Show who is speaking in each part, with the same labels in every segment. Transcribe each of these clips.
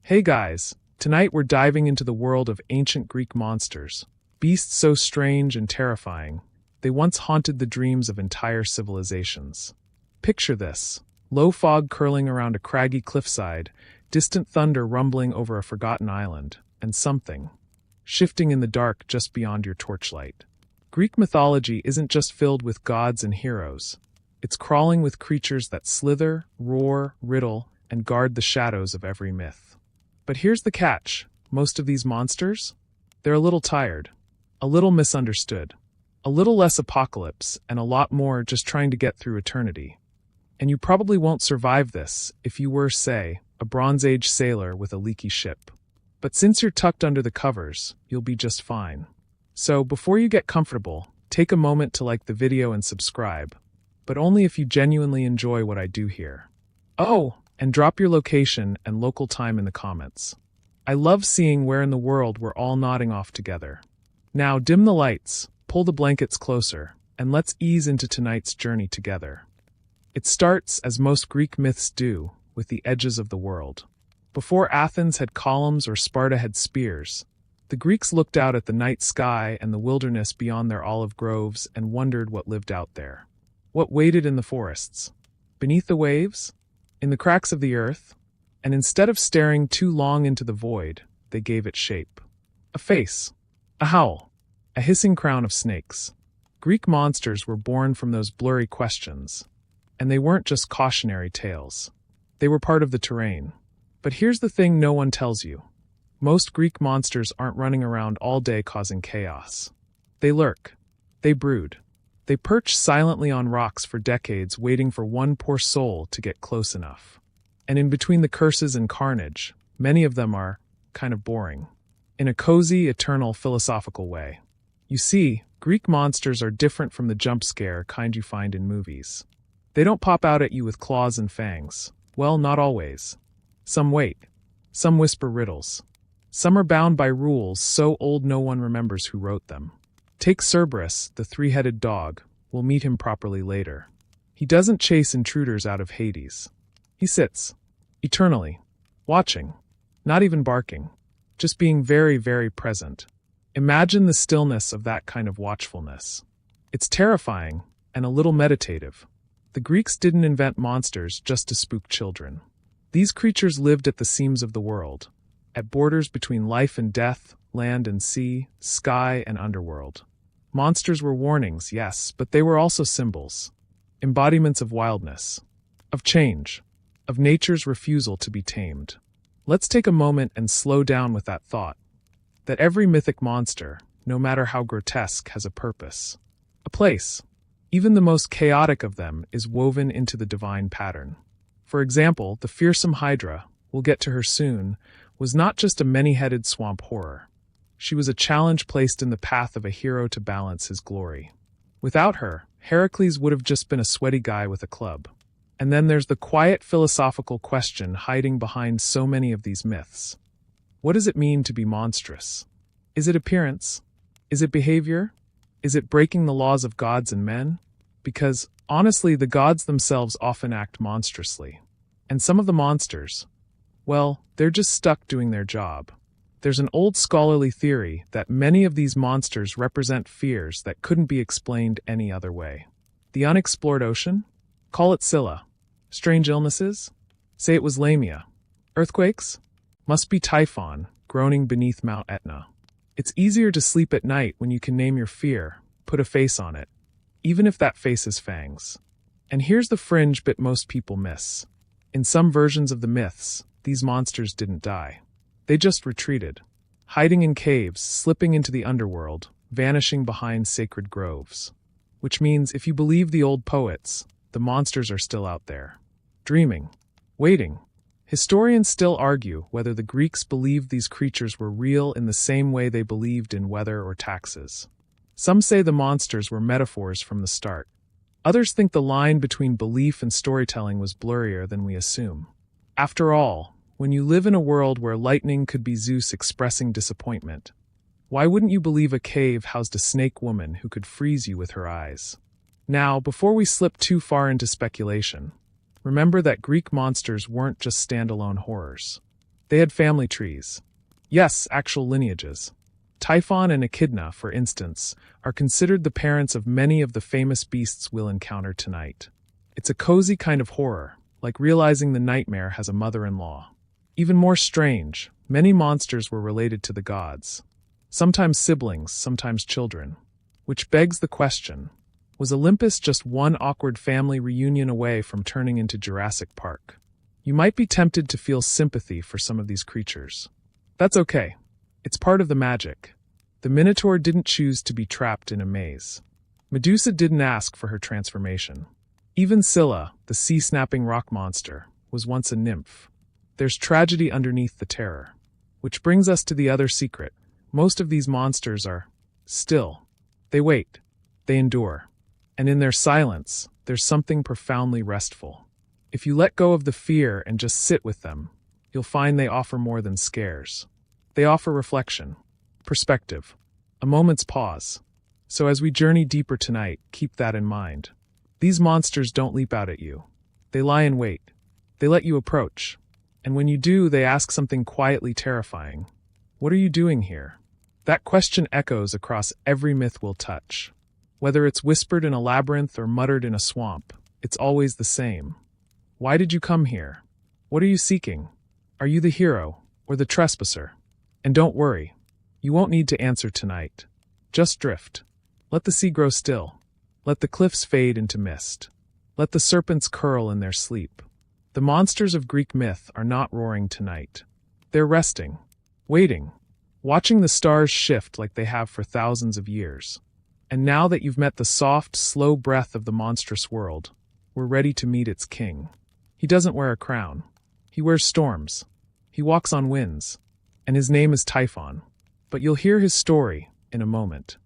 Speaker 1: Hey guys, tonight we're diving into the world of ancient Greek monsters. Beasts so strange and terrifying, they once haunted the dreams of entire civilizations. Picture this: low fog curling around a craggy cliffside, distant thunder rumbling over a forgotten island, and something shifting in the dark just beyond your torchlight. Greek mythology isn't just filled with gods and heroes. It's crawling with creatures that slither, roar, riddle, and guard the shadows of every myth. But here's the catch: most of these monsters? They're a little tired, a little misunderstood, a little less apocalypse, and a lot more just trying to get through eternity. And you probably won't survive this if you were, say, a Bronze Age sailor with a leaky ship. But since you're tucked under the covers, you'll be just fine. So before you get comfortable, take a moment to like the video and subscribe, but only if you genuinely enjoy what I do here. Oh, and drop your location and local time in the comments. I love seeing where in the world we're all nodding off together. Now dim the lights, pull the blankets closer, and let's ease into tonight's journey together. It starts, as most Greek myths do, with the edges of the world. Before Athens had columns or Sparta had spears, the Greeks looked out at the night sky and the wilderness beyond their olive groves and wondered what lived out there. What waited in the forests? Beneath the waves? In the cracks of the earth? And instead of staring too long into the void, they gave it shape. A face. A howl. A hissing crown of snakes. Greek monsters were born from those blurry questions. And they weren't just cautionary tales. They were part of the terrain. But here's the thing no one tells you. Most Greek monsters aren't running around all day causing chaos. They lurk. They brood. They perch silently on rocks for decades, waiting for one poor soul to get close enough. And in between the curses and carnage, many of them are kind of boring, in a cozy, eternal, philosophical way. You see, Greek monsters are different from the jump scare kind you find in movies. They don't pop out at you with claws and fangs. Well, not always. Some wait. Some whisper riddles. Some are bound by rules so old no one remembers who wrote them. Take Cerberus, the three-headed dog. We'll meet him properly later. He doesn't chase intruders out of Hades. He sits, eternally, watching, not even barking, just being very, very present. Imagine the stillness of that kind of watchfulness. It's terrifying and a little meditative. The Greeks didn't invent monsters just to spook children. These creatures lived at the seams of the world, at borders between life and death, land and sea, sky and underworld. Monsters were warnings, yes, but they were also symbols. Embodiments of wildness, of change, of nature's refusal to be tamed. Let's take a moment and slow down with that thought. That every mythic monster, no matter how grotesque, has a purpose. A place. Even the most chaotic of them is woven into the divine pattern. For example, the fearsome Hydra, we'll get to her soon, was not just a many-headed swamp horror. She was a challenge placed in the path of a hero to balance his glory. Without her, Heracles would have just been a sweaty guy with a club. And then there's the quiet philosophical question hiding behind so many of these myths. What does it mean to be monstrous? Is it appearance? Is it behavior? Is it breaking the laws of gods and men? Because, honestly, the gods themselves often act monstrously. And some of the monsters, well, they're just stuck doing their job. There's an old scholarly theory that many of these monsters represent fears that couldn't be explained any other way. The unexplored ocean? Call it Scylla. Strange illnesses? Say it was Lamia. Earthquakes? Must be Typhon, groaning beneath Mount Etna. It's easier to sleep at night when you can name your fear, put a face on it, even if that face is fangs. And here's the fringe bit most people miss. In some versions of the myths, these monsters didn't die. They just retreated, hiding in caves, slipping into the underworld, vanishing behind sacred groves. Which means, if you believe the old poets, the monsters are still out there, dreaming, waiting. Historians still argue whether the Greeks believed these creatures were real in the same way they believed in weather or taxes. Some say the monsters were metaphors from the start. Others think the line between belief and storytelling was blurrier than we assume. After all, when you live in a world where lightning could be Zeus expressing disappointment, why wouldn't you believe a cave housed a snake woman who could freeze you with her eyes? Now, before we slip too far into speculation, remember that Greek monsters weren't just standalone horrors. They had family trees. Yes, actual lineages. Typhon and Echidna, for instance, are considered the parents of many of the famous beasts we'll encounter tonight. It's a cozy kind of horror, like realizing the nightmare has a mother-in-law. Even more strange, many monsters were related to the gods. Sometimes siblings, sometimes children. Which begs the question, was Olympus just one awkward family reunion away from turning into Jurassic Park? You might be tempted to feel sympathy for some of these creatures. That's okay. It's part of the magic. The Minotaur didn't choose to be trapped in a maze. Medusa didn't ask for her transformation. Even Scylla, the sea-snapping rock monster, was once a nymph. There's tragedy underneath the terror. Which brings us to the other secret. Most of these monsters are still. They wait. They endure. And in their silence, there's something profoundly restful. If you let go of the fear and just sit with them, you'll find they offer more than scares. They offer reflection, perspective, a moment's pause. So as we journey deeper tonight, keep that in mind. These monsters don't leap out at you. They lie in wait. They let you approach. And when you do, they ask something quietly terrifying. What are you doing here? That question echoes across every myth we'll touch. Whether it's whispered in a labyrinth or muttered in a swamp, it's always the same. Why did you come here? What are you seeking? Are you the hero or the trespasser? And don't worry, you won't need to answer tonight. Just drift. Let the sea grow still. Let the cliffs fade into mist. Let the serpents curl in their sleep. The monsters of Greek myth are not roaring tonight. They're resting, waiting, watching the stars shift like they have for thousands of years. And now that you've met the soft, slow breath of the monstrous world, we're ready to meet its king. He doesn't wear a crown. He wears storms. He walks on winds. And his name is Typhon. But you'll hear his story in a moment.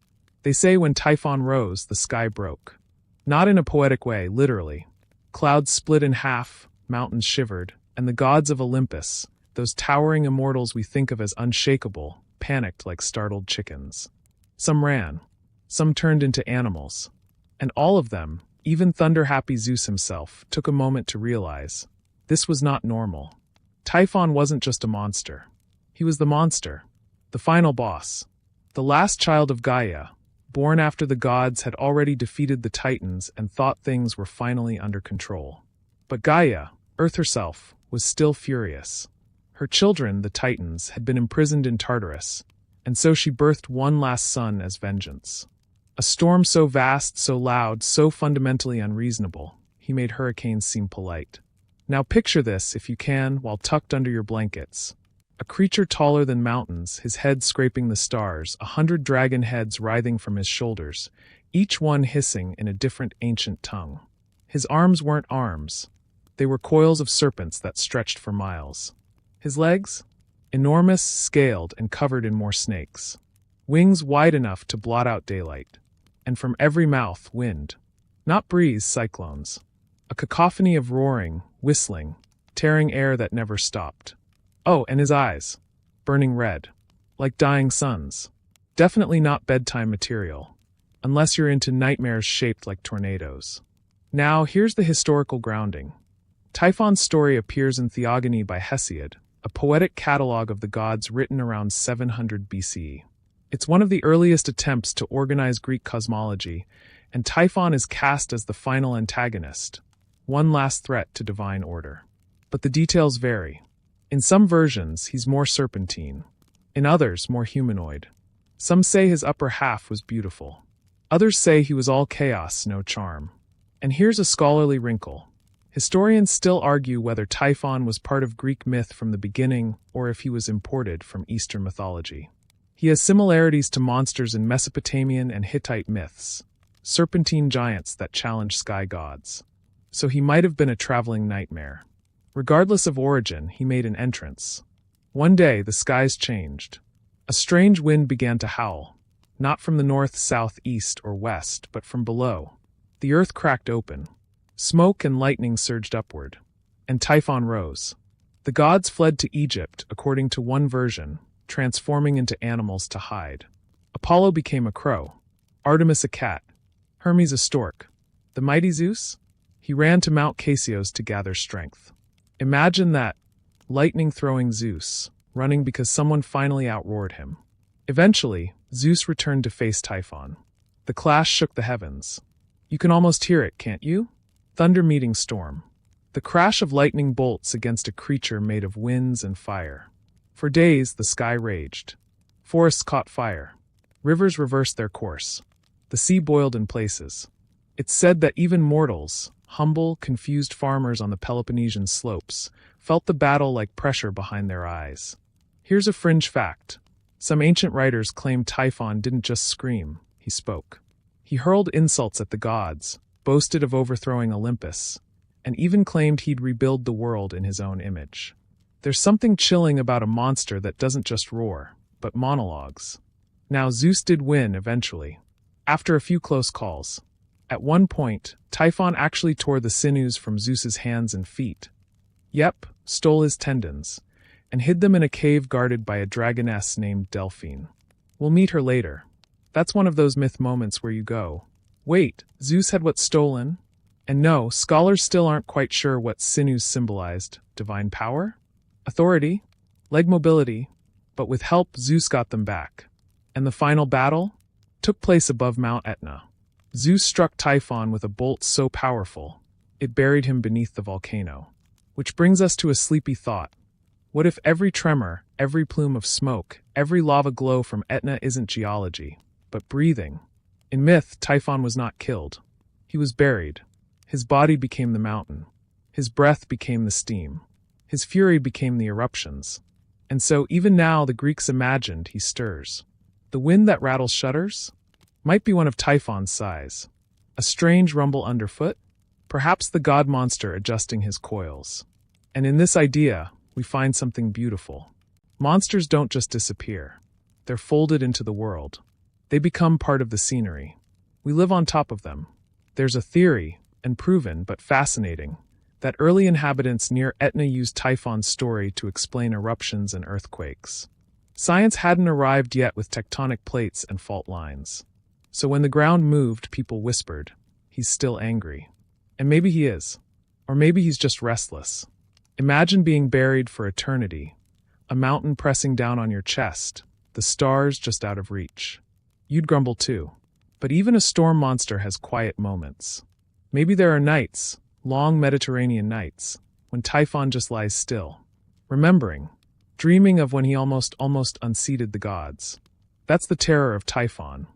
Speaker 1: They say when Typhon rose, the sky broke. Not in a poetic way, literally. Clouds split in half, mountains shivered, and the gods of Olympus, those towering immortals we think of as unshakable, panicked like startled chickens. Some ran. Some turned into animals. And all of them, even thunder-happy Zeus himself, took a moment to realize this was not normal. Typhon wasn't just a monster. He was the monster, the final boss, the last child of Gaia, born after the gods had already defeated the Titans and thought things were finally under control. But Gaia, Earth herself, was still furious. Her children, the Titans, had been imprisoned in Tartarus, and so she birthed one last son as vengeance. A storm so vast, so loud, so fundamentally unreasonable, he made hurricanes seem polite. Now picture this, if you can, while tucked under your blankets. A creature taller than mountains, his head scraping the stars, 100 dragon heads writhing from his shoulders, each one hissing in a different ancient tongue. His arms weren't arms. They were coils of serpents that stretched for miles. His legs? Enormous, scaled, and covered in more snakes. Wings wide enough to blot out daylight. And from every mouth, wind. Not breeze, cyclones. A cacophony of roaring, whistling, tearing air that never stopped. Oh, and his eyes. Burning red. Like dying suns. Definitely not bedtime material. Unless you're into nightmares shaped like tornadoes. Now, here's the historical grounding. Typhon's story appears in Theogony by Hesiod, a poetic catalogue of the gods written around 700 BCE. It's one of the earliest attempts to organize Greek cosmology, and Typhon is cast as the final antagonist, one last threat to divine order. But the details vary. In some versions, he's more serpentine. In others, more humanoid. Some say his upper half was beautiful. Others say he was all chaos, no charm. And here's a scholarly wrinkle. Historians still argue whether Typhon was part of Greek myth from the beginning or if he was imported from Eastern mythology. He has similarities to monsters in Mesopotamian and Hittite myths, serpentine giants that challenge sky gods. So he might have been a traveling nightmare. Regardless of origin, he made an entrance. One day, the skies changed. A strange wind began to howl, not from the north, south, east, or west, but from below. The earth cracked open. Smoke and lightning surged upward, and Typhon rose. The gods fled to Egypt, according to one version, transforming into animals to hide. Apollo became a crow, Artemis a cat, Hermes a stork. The mighty Zeus? He ran to Mount Casios to gather strength. Imagine that. lightning-throwing Zeus, running because someone finally outroared him. Eventually, Zeus returned to face Typhon. The clash shook the heavens. You can almost hear it, can't you? Thunder meeting storm. The crash of lightning bolts against a creature made of winds and fire. For days, the sky raged. Forests caught fire. Rivers reversed their course. The sea boiled in places. It's said that even mortals, humble, confused farmers on the Peloponnesian slopes, felt the battle like pressure behind their eyes. Here's a fringe fact. Some ancient writers claim Typhon didn't just scream, he spoke. He hurled insults at the gods, boasted of overthrowing Olympus, and even claimed he'd rebuild the world in his own image. There's something chilling about a monster that doesn't just roar, but monologues. Now Zeus did win eventually, after a few close calls. At one point, Typhon actually tore the sinews from Zeus's hands and feet. Yep, stole his tendons, and hid them in a cave guarded by a dragoness named Delphine. We'll meet her later. That's one of those myth moments where you go, wait, Zeus had what's stolen? And no, scholars still aren't quite sure what sinews symbolized. Divine power? Authority? Leg mobility? But with help, Zeus got them back. And the final battle? Took place above Mount Etna. Zeus struck Typhon with a bolt so powerful, it buried him beneath the volcano. Which brings us to a sleepy thought. What if every tremor, every plume of smoke, every lava glow from Etna isn't geology, but breathing? In myth, Typhon was not killed. He was buried. His body became the mountain. His breath became the steam. His fury became the eruptions. And so even now the Greeks imagined he stirs. The wind that rattles shutters? Might be one of Typhon's sighs. A strange rumble underfoot? Perhaps the god monster adjusting his coils. And in this idea, we find something beautiful. Monsters don't just disappear. They're folded into the world. They become part of the scenery. We live on top of them. There's a theory, and proven but fascinating, that early inhabitants near Etna used Typhon's story to explain eruptions and earthquakes. Science hadn't arrived yet with tectonic plates and fault lines. So when the ground moved, people whispered, he's still angry. And maybe he is. Or maybe he's just restless. Imagine being buried for eternity, a mountain pressing down on your chest, the stars just out of reach. You'd grumble too. But even a storm monster has quiet moments. Maybe there are nights, long Mediterranean nights, when Typhon just lies still, remembering, dreaming of when he almost unseated the gods. That's the terror of Typhon.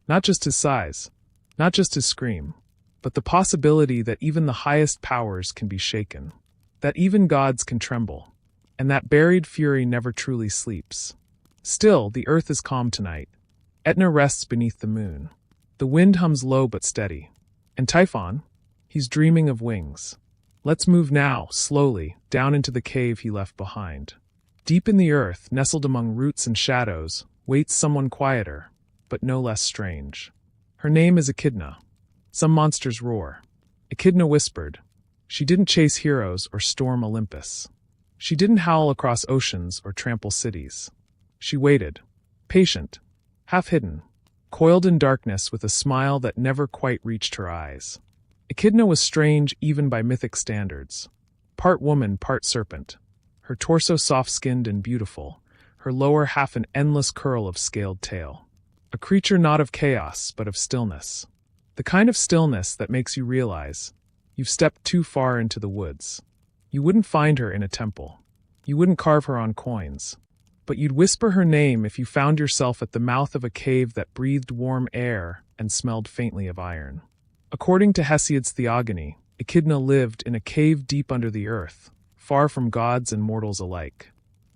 Speaker 1: Not just his size, not just his scream, but the possibility that even the highest powers can be shaken, that even gods can tremble, and that buried fury never truly sleeps. Still, the earth is calm tonight. Etna rests beneath the moon. The wind hums low but steady. And Typhon? He's dreaming of wings. Let's move now, slowly, down into the cave he left behind. Deep in the earth, nestled among roots and shadows, waits someone quieter, but no less strange. Her name is Echidna. Some monsters roar. Echidna whispered. She didn't chase heroes or storm Olympus. She didn't howl across oceans or trample cities. She waited, patient, half-hidden, coiled in darkness with a smile that never quite reached her eyes. Echidna was strange even by mythic standards. Part woman, part serpent. Her torso soft-skinned and beautiful, her lower half an endless curl of scaled tail. A creature not of chaos, but of stillness. The kind of stillness that makes you realize you've stepped too far into the woods. You wouldn't find her in a temple. You wouldn't carve her on coins. But you'd whisper her name if you found yourself at the mouth of a cave that breathed warm air and smelled faintly of iron. According to Hesiod's Theogony, Echidna lived in a cave deep under the earth, far from gods and mortals alike.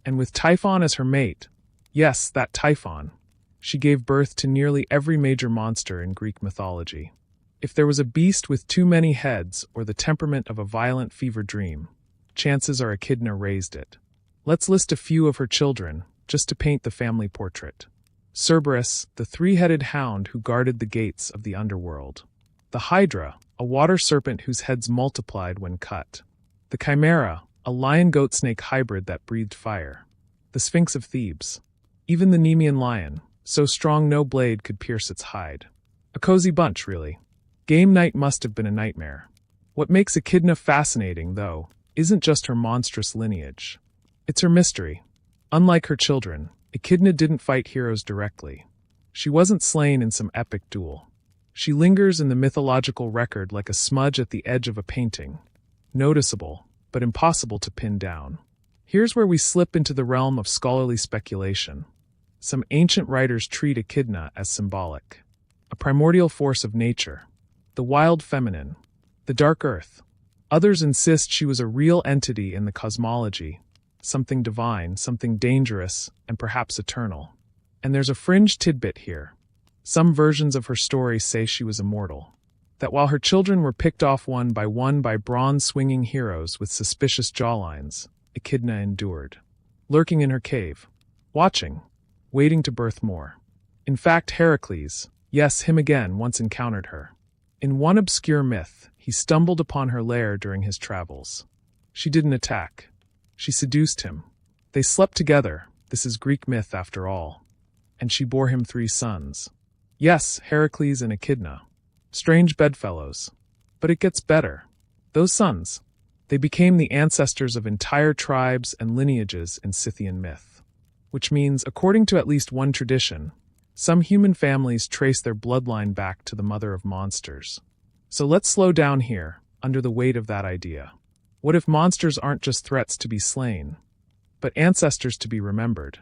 Speaker 1: And with Typhon as her mate, yes, that Typhon, she gave birth to nearly every major monster in Greek mythology. If there was a beast with too many heads or the temperament of a violent fever dream, chances are Echidna raised it. Let's list a few of her children, just to paint the family portrait. Cerberus, the three-headed hound who guarded the gates of the underworld. The Hydra, a water serpent whose heads multiplied when cut. The Chimera, a lion-goat-snake hybrid that breathed fire. The Sphinx of Thebes. Even the Nemean lion, so strong no blade could pierce its hide. A cozy bunch, really. Game night must have been a nightmare. What makes Echidna fascinating, though, isn't just her monstrous lineage. It's her mystery. Unlike her children, Echidna didn't fight heroes directly. She wasn't slain in some epic duel. She lingers in the mythological record like a smudge at the edge of a painting, noticeable, but impossible to pin down. Here's where we slip into the realm of scholarly speculation. Some ancient writers treat Echidna as symbolic, a primordial force of nature, the wild feminine, the dark earth. Others insist she was a real entity in the cosmology, something divine, something dangerous, and perhaps eternal. And there's a fringe tidbit here. Some versions of her story say she was immortal, that while her children were picked off one by bronze-swinging heroes with suspicious jawlines, Echidna endured, lurking in her cave, watching, waiting to birth more. In fact, Heracles, yes, him again, once encountered her. In one obscure myth, he stumbled upon her lair during his travels. She didn't attack. She seduced him. They slept together, this is Greek myth after all. And she bore him 3 sons. Yes, Heracles and Echidna. Strange bedfellows. But it gets better. Those sons, they became the ancestors of entire tribes and lineages in Scythian myth. Which means, according to at least one tradition, some human families trace their bloodline back to the mother of monsters. So let's slow down here, under the weight of that idea. What if monsters aren't just threats to be slain, but ancestors to be remembered?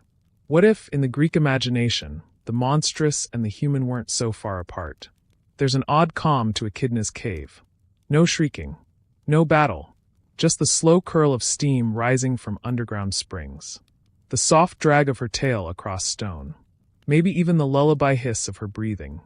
Speaker 1: What if, in the Greek imagination, the monstrous and the human weren't so far apart? There's an odd calm to Echidna's cave. No shrieking, no battle, just the slow curl of steam rising from underground springs. The soft drag of her tail across stone. Maybe even the lullaby hiss of her breathing.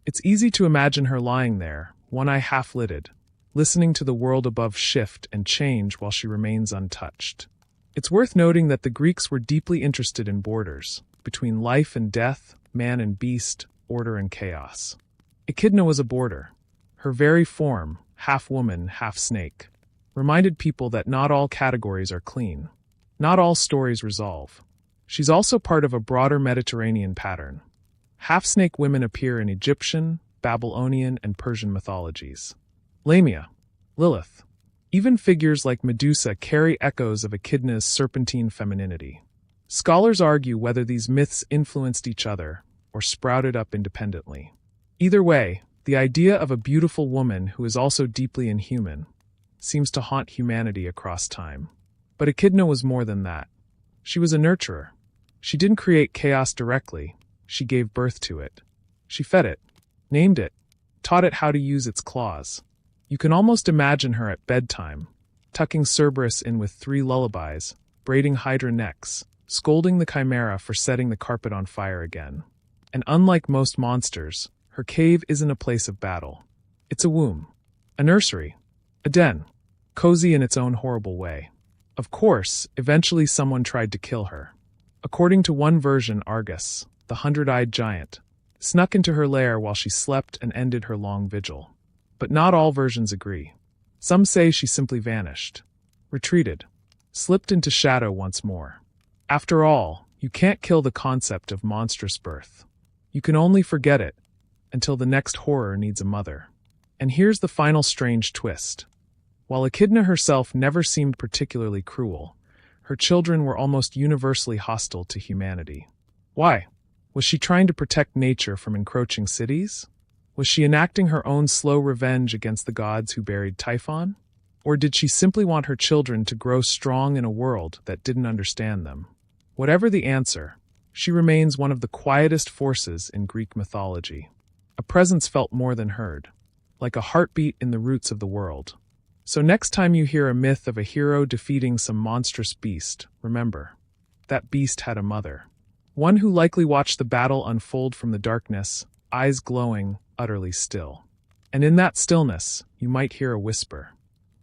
Speaker 1: It's easy to imagine her lying there, one eye half-lidded, listening to the world above shift and change while she remains untouched. It's worth noting that the Greeks were deeply interested in borders, between life and death, man and beast, order and chaos. Echidna was a border. Her very form, half woman, half snake, reminded people that not all categories are clean. Not all stories resolve. She's also part of a broader Mediterranean pattern. Half-snake women appear in Egyptian, Babylonian, and Persian mythologies. Lamia, Lilith. Even figures like Medusa carry echoes of Echidna's serpentine femininity. Scholars argue whether these myths influenced each other or sprouted up independently. Either way, the idea of a beautiful woman who is also deeply inhuman seems to haunt humanity across time. But Echidna was more than that. She was a nurturer. She didn't create chaos directly, she gave birth to it. She fed it, named it, taught it how to use its claws. You can almost imagine her at bedtime, tucking Cerberus in with 3 lullabies, braiding Hydra necks, scolding the Chimera for setting the carpet on fire again. And unlike most monsters, her cave isn't a place of battle. It's a womb, a nursery, a den, cozy in its own horrible way. Of course, eventually someone tried to kill her. According to one version, Argus, the 100-eyed giant, snuck into her lair while she slept and ended her long vigil. But not all versions agree. Some say she simply vanished, retreated, slipped into shadow once more. After all, you can't kill the concept of monstrous birth. You can only forget it, until the next horror needs a mother. And here's the final strange twist. While Echidna herself never seemed particularly cruel, her children were almost universally hostile to humanity. Why? Was she trying to protect nature from encroaching cities? Was she enacting her own slow revenge against the gods who buried Typhon? Or did she simply want her children to grow strong in a world that didn't understand them? Whatever the answer, she remains one of the quietest forces in Greek mythology. A presence felt more than heard, like a heartbeat in the roots of the world. So next time you hear a myth of a hero defeating some monstrous beast, remember, that beast had a mother. One who likely watched the battle unfold from the darkness, eyes glowing, utterly still. And in that stillness, you might hear a whisper.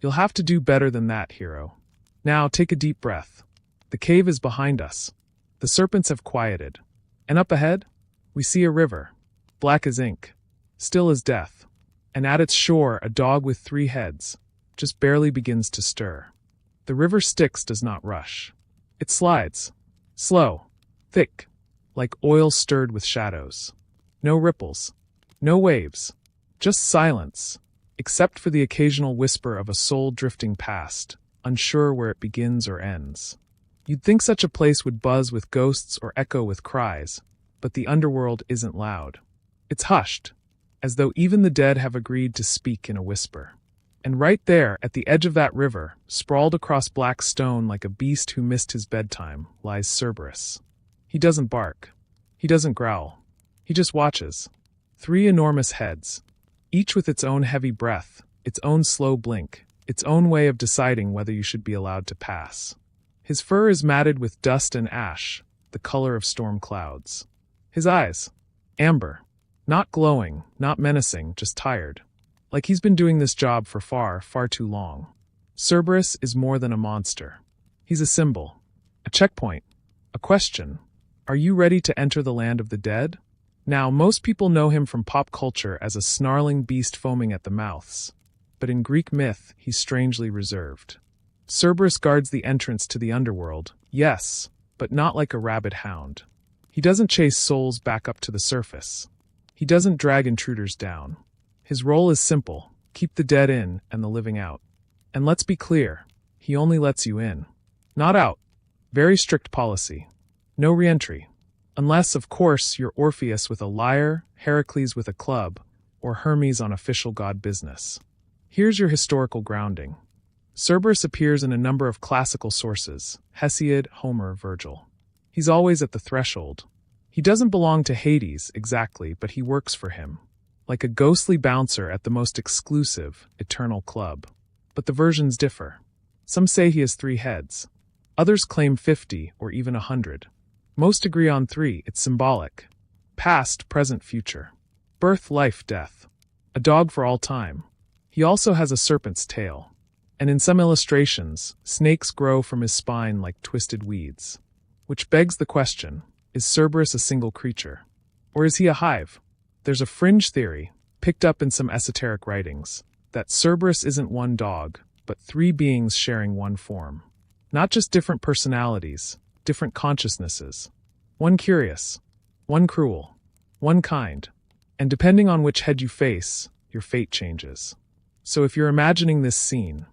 Speaker 1: You'll have to do better than that, hero. Now take a deep breath. The cave is behind us. The serpents have quieted. And up ahead, we see a river, black as ink, still as death. And at its shore, a dog with 3 heads just barely begins to stir. The river Styx does not rush. It slides, slow, thick, like oil stirred with shadows. No ripples, no waves, just silence, except for the occasional whisper of a soul drifting past, unsure where it begins or ends. You'd think such a place would buzz with ghosts or echo with cries, but the underworld isn't loud. It's hushed, as though even the dead have agreed to speak in a whisper. And right there, at the edge of that river, sprawled across black stone like a beast who missed his bedtime, lies Cerberus. He doesn't bark. He doesn't growl. He just watches. 3 enormous heads, each with its own heavy breath, its own slow blink, its own way of deciding whether you should be allowed to pass. His fur is matted with dust and ash, the color of storm clouds. His eyes, amber, not glowing, not menacing, just tired. Like he's been doing this job for far, far too long. Cerberus is more than a monster. He's a symbol, a checkpoint, a question. Are you ready to enter the land of the dead? Now, most people know him from pop culture as a snarling beast foaming at the mouths. But in Greek myth, he's strangely reserved. Cerberus guards the entrance to the underworld, yes, but not like a rabid hound. He doesn't chase souls back up to the surface. He doesn't drag intruders down. His role is simple: keep the dead in and the living out. And let's be clear, he only lets you in, not out. Very strict policy. No re-entry. Unless, of course, you're Orpheus with a lyre, Heracles with a club, or Hermes on official god business. Here's your historical grounding. Cerberus appears in a number of classical sources: Hesiod, Homer, Virgil. He's always at the threshold. He doesn't belong to Hades, exactly, but he works for him, like a ghostly bouncer at the most exclusive, eternal club. But the versions differ. Some say he has 3 heads. Others claim 50 or even 100. Most agree on 3, it's symbolic. Past, present, future. Birth, life, death. A dog for all time. He also has a serpent's tail. And in some illustrations, snakes grow from his spine like twisted weeds. Which begs the question, is Cerberus a single creature? Or is he a hive? There's a fringe theory, picked up in some esoteric writings, that Cerberus isn't one dog, but 3 beings sharing one form. Not just different personalities, different consciousnesses. One curious, one cruel, one kind. And depending on which head you face, your fate changes. So if you're imagining this scene,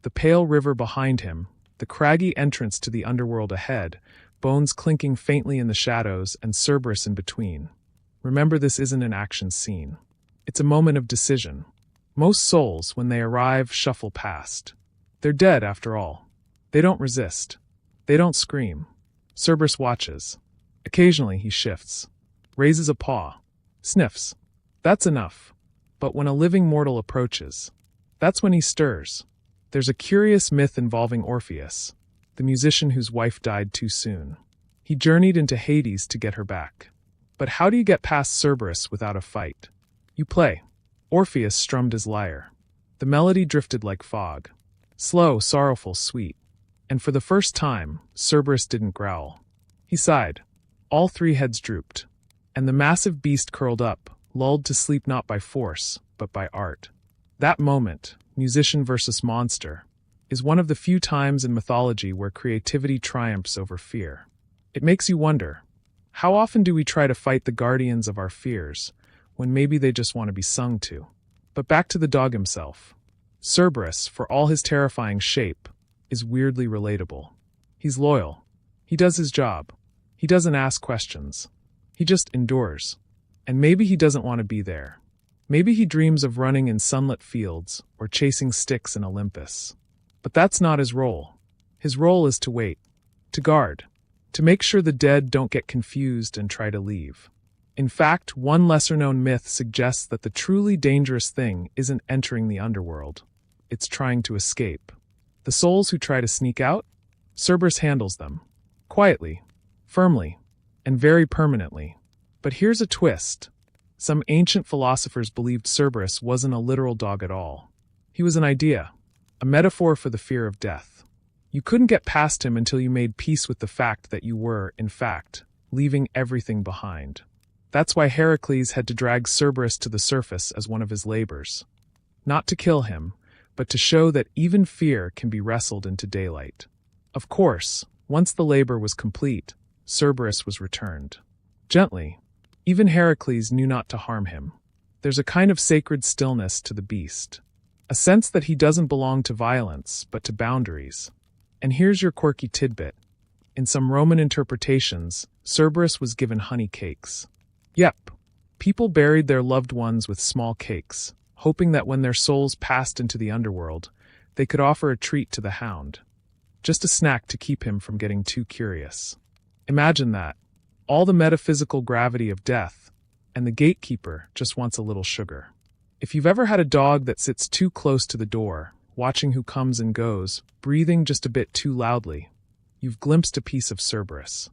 Speaker 1: the pale river behind him, the craggy entrance to the underworld ahead, bones clinking faintly in the shadows, and Cerberus in between, remember, this isn't an action scene. It's a moment of decision. Most souls, when they arrive, shuffle past. They're dead, after all. They don't resist. They don't scream. Cerberus watches. Occasionally he shifts, raises a paw, sniffs. That's enough. But when a living mortal approaches, that's when he stirs. There's a curious myth involving Orpheus, the musician whose wife died too soon. He journeyed into Hades to get her back. But how do you get past Cerberus without a fight? You play. Orpheus strummed his lyre. The melody drifted like fog. Slow, sorrowful, sweet. And for the first time, Cerberus didn't growl. He sighed. All 3 heads drooped. And the massive beast curled up, lulled to sleep not by force, but by art. That moment, musician versus monster, is one of the few times in mythology where creativity triumphs over fear. It makes you wonder, how often do we try to fight the guardians of our fears, when maybe they just want to be sung to? But back to the dog himself. Cerberus, for all his terrifying shape, is weirdly relatable. He's loyal. He does his job. He doesn't ask questions. He just endures. And maybe he doesn't want to be there. Maybe he dreams of running in sunlit fields or chasing sticks in Olympus. But that's not his role. His role is to wait, to guard, to make sure the dead don't get confused and try to leave. In fact, one lesser-known myth suggests that the truly dangerous thing isn't entering the underworld. It's trying to escape. The souls who try to sneak out? Cerberus handles them. Quietly, firmly, and very permanently. But here's a twist. Some ancient philosophers believed Cerberus wasn't a literal dog at all. He was an idea, a metaphor for the fear of death. You couldn't get past him until you made peace with the fact that you were, in fact, leaving everything behind. That's why Heracles had to drag Cerberus to the surface as one of his labors. Not to kill him, but to show that even fear can be wrestled into daylight. Of course, once the labor was complete, Cerberus was returned. Gently. Even Heracles knew not to harm him. There's a kind of sacred stillness to the beast. A sense that he doesn't belong to violence, but to boundaries. And here's your quirky tidbit. In some Roman interpretations, Cerberus was given honey cakes. Yep, people buried their loved ones with small cakes, hoping that when their souls passed into the underworld, they could offer a treat to the hound. Just a snack to keep him from getting too curious. Imagine that. All the metaphysical gravity of death, and the gatekeeper just wants a little sugar. If you've ever had a dog that sits too close to the door, watching who comes and goes, breathing just a bit too loudly, you've glimpsed a piece of Cerberus.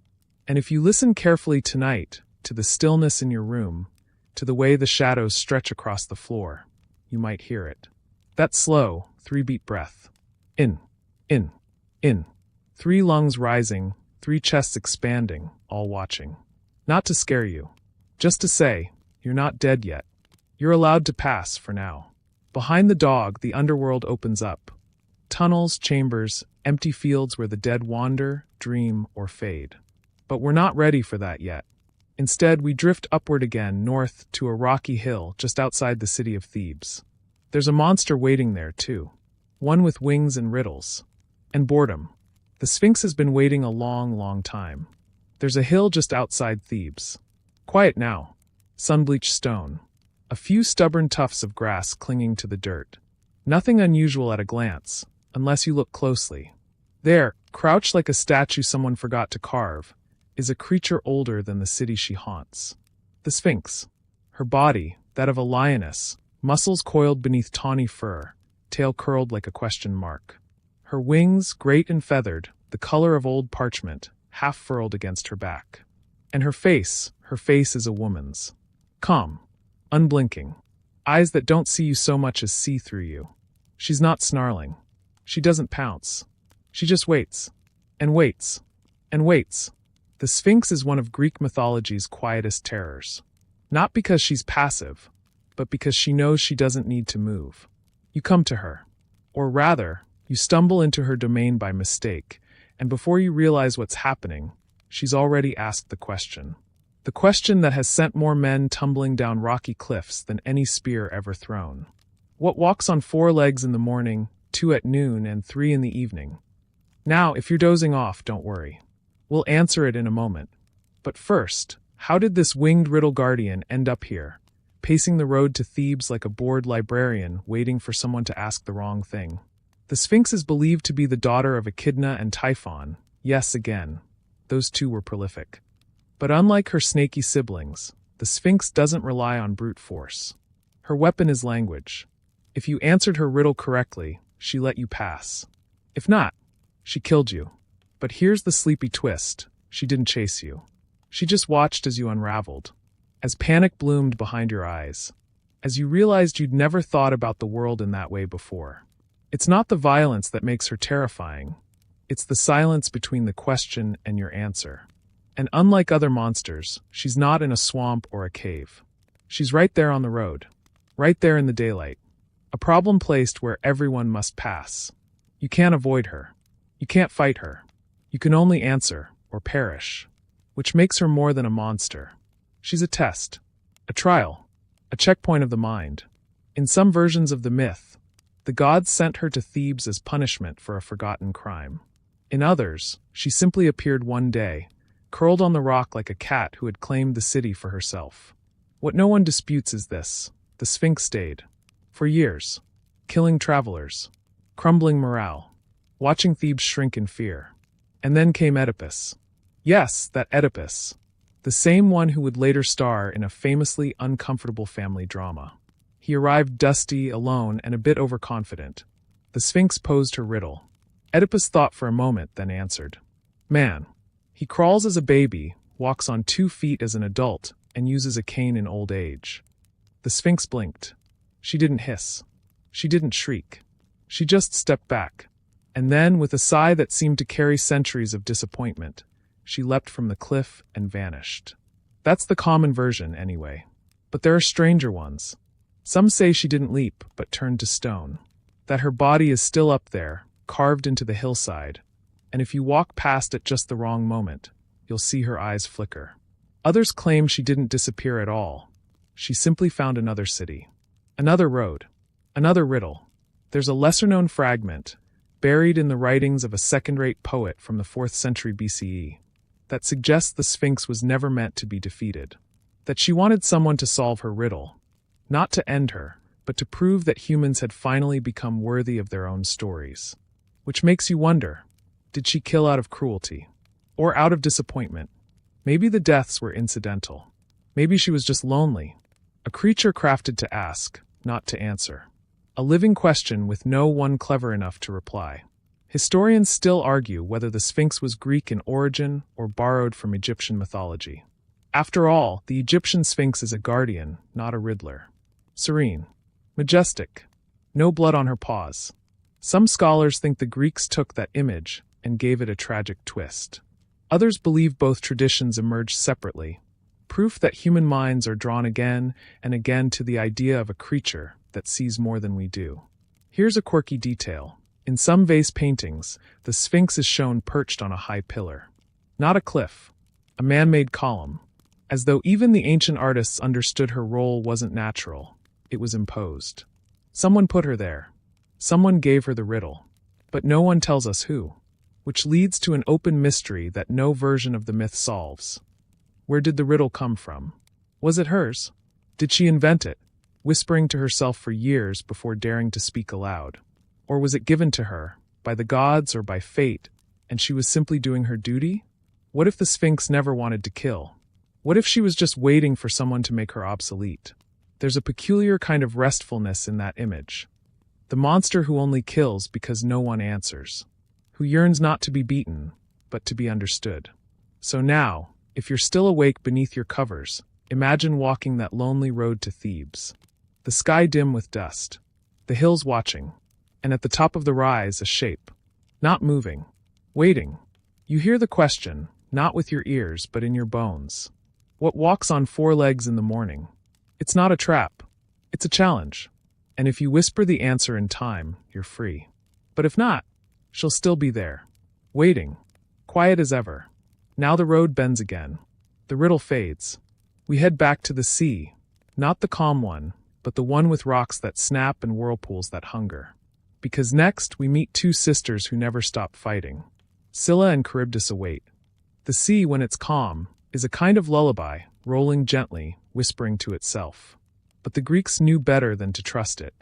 Speaker 1: And if you listen carefully tonight, to the stillness in your room, to the way the shadows stretch across the floor, you might hear it. That slow, 3-beat breath. In, in, in. 3 lungs rising, 3 chests expanding, all watching. Not to scare you. Just to say, you're not dead yet. You're allowed to pass for now. Behind the dog, the underworld opens up. Tunnels, chambers, empty fields where the dead wander, dream, or fade. But we're not ready for that yet. Instead, we drift upward again, north to a rocky hill just outside the city of Thebes. There's a monster waiting there, too. One with wings and riddles. And boredom. The Sphinx has been waiting a long, long time. There's a hill just outside Thebes. Quiet now. Sun-bleached stone. A few stubborn tufts of grass clinging to the dirt. Nothing unusual at a glance, unless you look closely. There, crouched like a statue someone forgot to carve, is a creature older than the city she haunts. The Sphinx. Her body, that of a lioness, muscles coiled beneath tawny fur, tail curled like a question mark. Her wings, great and feathered, the color of old parchment, half furled against her back. And her face is a woman's. Calm. Unblinking. Eyes that don't see you so much as see through you. She's not snarling. She doesn't pounce. She just waits. And waits. And waits. The Sphinx is one of Greek mythology's quietest terrors. Not because she's passive, but because she knows she doesn't need to move. You come to her. Or rather, you stumble into her domain by mistake, and before you realize what's happening, she's already asked the question. The question that has sent more men tumbling down rocky cliffs than any spear ever thrown. What walks on 4 legs in the morning, 2 at noon, and 3 in the evening? Now, if you're dozing off, don't worry. We'll answer it in a moment. But first, how did this winged riddle guardian end up here, pacing the road to Thebes like a bored librarian waiting for someone to ask the wrong thing? The Sphinx is believed to be the daughter of Echidna and Typhon. Yes, again, those 2 were prolific. But unlike her snaky siblings, the Sphinx doesn't rely on brute force. Her weapon is language. If you answered her riddle correctly, she let you pass. If not, she killed you. But here's the sleepy twist. She didn't chase you. She just watched as you unraveled. As panic bloomed behind your eyes. As you realized you'd never thought about the world in that way before. It's not the violence that makes her terrifying. It's the silence between the question and your answer. And unlike other monsters, she's not in a swamp or a cave. She's right there on the road. Right there in the daylight. A problem placed where everyone must pass. You can't avoid her. You can't fight her. You can only answer, or perish. Which makes her more than a monster. She's a test. A trial. A checkpoint of the mind. In some versions of the myth, the gods sent her to Thebes as punishment for a forgotten crime. In others, she simply appeared one day, curled on the rock like a cat who had claimed the city for herself. What no one disputes is this: the Sphinx stayed. For years. Killing travelers. Crumbling morale. Watching Thebes shrink in fear. And then came Oedipus. Yes, that Oedipus. The same one who would later star in a famously uncomfortable family drama. He arrived dusty, alone, and a bit overconfident. The Sphinx posed her riddle. Oedipus thought for a moment, then answered. Man. He crawls as a baby, walks on 2 feet as an adult, and uses a cane in old age. The Sphinx blinked. She didn't hiss. She didn't shriek. She just stepped back. And then, with a sigh that seemed to carry centuries of disappointment, she leapt from the cliff and vanished. That's the common version, anyway. But there are stranger ones. Some say she didn't leap, but turned to stone. That her body is still up there, carved into the hillside, and if you walk past at just the wrong moment, you'll see her eyes flicker. Others claim she didn't disappear at all. She simply found another city. Another road. Another riddle. There's a lesser-known fragment, buried in the writings of a second-rate poet from the 4th century BCE, that suggests the Sphinx was never meant to be defeated. That she wanted someone to solve her riddle, not to end her, but to prove that humans had finally become worthy of their own stories. Which makes you wonder, did she kill out of cruelty? Or out of disappointment? Maybe the deaths were incidental. Maybe she was just lonely. A creature crafted to ask, not to answer. A living question with no one clever enough to reply. Historians still argue whether the Sphinx was Greek in origin or borrowed from Egyptian mythology. After all, the Egyptian Sphinx is a guardian, not a riddler. Serene. Majestic. No blood on her paws. Some scholars think the Greeks took that image and gave it a tragic twist. Others believe both traditions emerged separately, proof that human minds are drawn again and again to the idea of a creature that sees more than we do. Here's a quirky detail. In some vase paintings, the Sphinx is shown perched on a high pillar. Not a cliff, a man-made column. As though even the ancient artists understood her role wasn't natural, it was imposed. Someone put her there. Someone gave her the riddle. But no one tells us who. Which leads to an open mystery that no version of the myth solves. Where did the riddle come from? Was it hers? Did she invent it, whispering to herself for years before daring to speak aloud? Or was it given to her, by the gods or by fate, and she was simply doing her duty? What if the Sphinx never wanted to kill? What if she was just waiting for someone to make her obsolete? There's a peculiar kind of restfulness in that image. The monster who only kills because no one answers. Who yearns not to be beaten, but to be understood. So now, if you're still awake beneath your covers, imagine walking that lonely road to Thebes. The sky dim with dust. The hills watching. And at the top of the rise, a shape. Not moving. Waiting. You hear the question, not with your ears, but in your bones. What walks on 4 legs in the morning? It's not a trap. It's a challenge. And if you whisper the answer in time, you're free. But if not, she'll still be there. Waiting. Quiet as ever. Now the road bends again. The riddle fades. We head back to the sea. Not the calm one, but the one with rocks that snap and whirlpools that hunger. Because next, we meet 2 sisters who never stop fighting. Scylla and Charybdis await. The sea, when it's calm, is a kind of lullaby, rolling gently, whispering to itself. But the Greeks knew better than to trust it.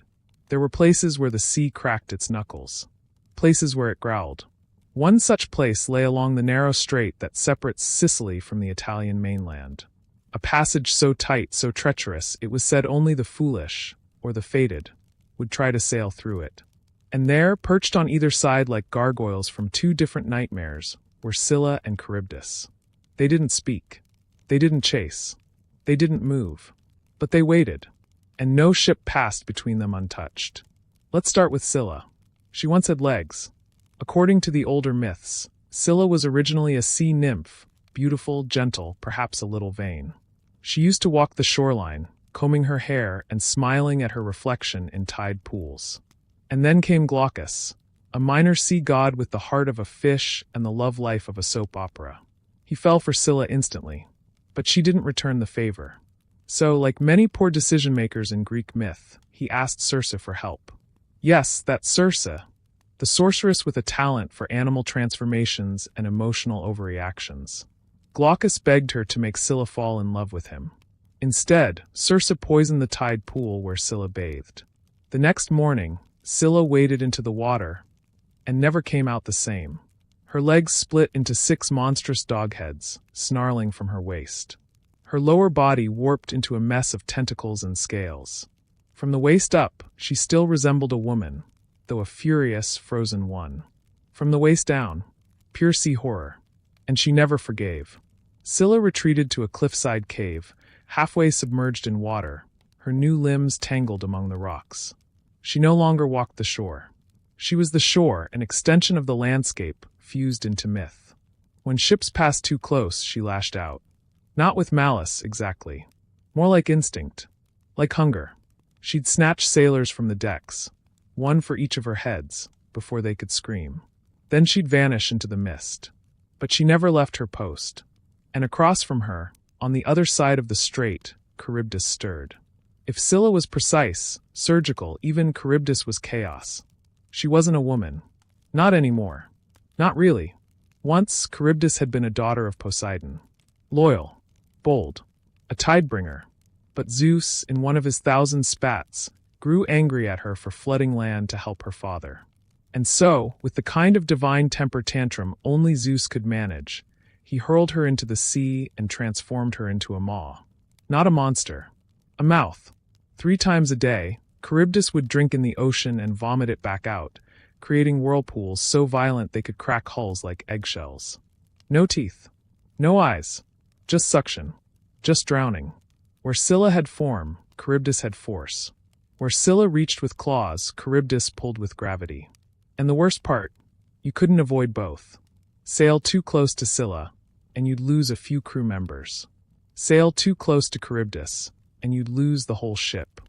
Speaker 1: There were places where the sea cracked its knuckles. Places where it growled. One such place lay along the narrow strait that separates Sicily from the Italian mainland. A passage so tight, so treacherous, it was said only the foolish, or the fated, would try to sail through it. And there, perched on either side like gargoyles from 2 different nightmares, were Scylla and Charybdis. They didn't speak. They didn't chase. They didn't move. But they waited, and no ship passed between them untouched. Let's start with Scylla. She once had legs. According to the older myths, Scylla was originally a sea nymph, beautiful, gentle, perhaps a little vain. She used to walk the shoreline, combing her hair and smiling at her reflection in tide pools. And then came Glaucus, a minor sea god with the heart of a fish and the love life of a soap opera. He fell for Scylla instantly, but she didn't return the favor. So, like many poor decision-makers in Greek myth, he asked Circe for help. Yes, that's Circe, the sorceress with a talent for animal transformations and emotional overreactions. Glaucus begged her to make Scylla fall in love with him. Instead, Circe poisoned the tide pool where Scylla bathed. The next morning, Scylla waded into the water and never came out the same. Her legs split into 6 monstrous dog heads, snarling from her waist. Her lower body warped into a mess of tentacles and scales. From the waist up, she still resembled a woman, though a furious, frozen one. From the waist down, pure sea horror. And she never forgave. Scylla retreated to a cliffside cave, halfway submerged in water, her new limbs tangled among the rocks. She no longer walked the shore. She was the shore, an extension of the landscape, fused into myth. When ships passed too close, she lashed out. Not with malice, exactly. More like instinct. Like hunger. She'd snatch sailors from the decks, one for each of her heads, before they could scream. Then she'd vanish into the mist. But she never left her post. And across from her, on the other side of the strait, Charybdis stirred. If Scylla was precise, surgical, even Charybdis was chaos. She wasn't a woman. Not anymore. Not really. Once, Charybdis had been a daughter of Poseidon. Loyal. Bold. A tidebringer. But Zeus, in one of his 1,000 spats, grew angry at her for flooding land to help her father. And so, with the kind of divine temper tantrum only Zeus could manage, he hurled her into the sea and transformed her into a maw. Not a monster. A mouth. 3 times a day, Charybdis would drink in the ocean and vomit it back out, creating whirlpools so violent they could crack hulls like eggshells. No teeth. No eyes. Just suction. Just drowning. Where Scylla had form, Charybdis had force. Where Scylla reached with claws, Charybdis pulled with gravity. And the worst part, you couldn't avoid both. Sail too close to Scylla, and you'd lose a few crew members. Sail too close to Charybdis, and you'd lose the whole ship.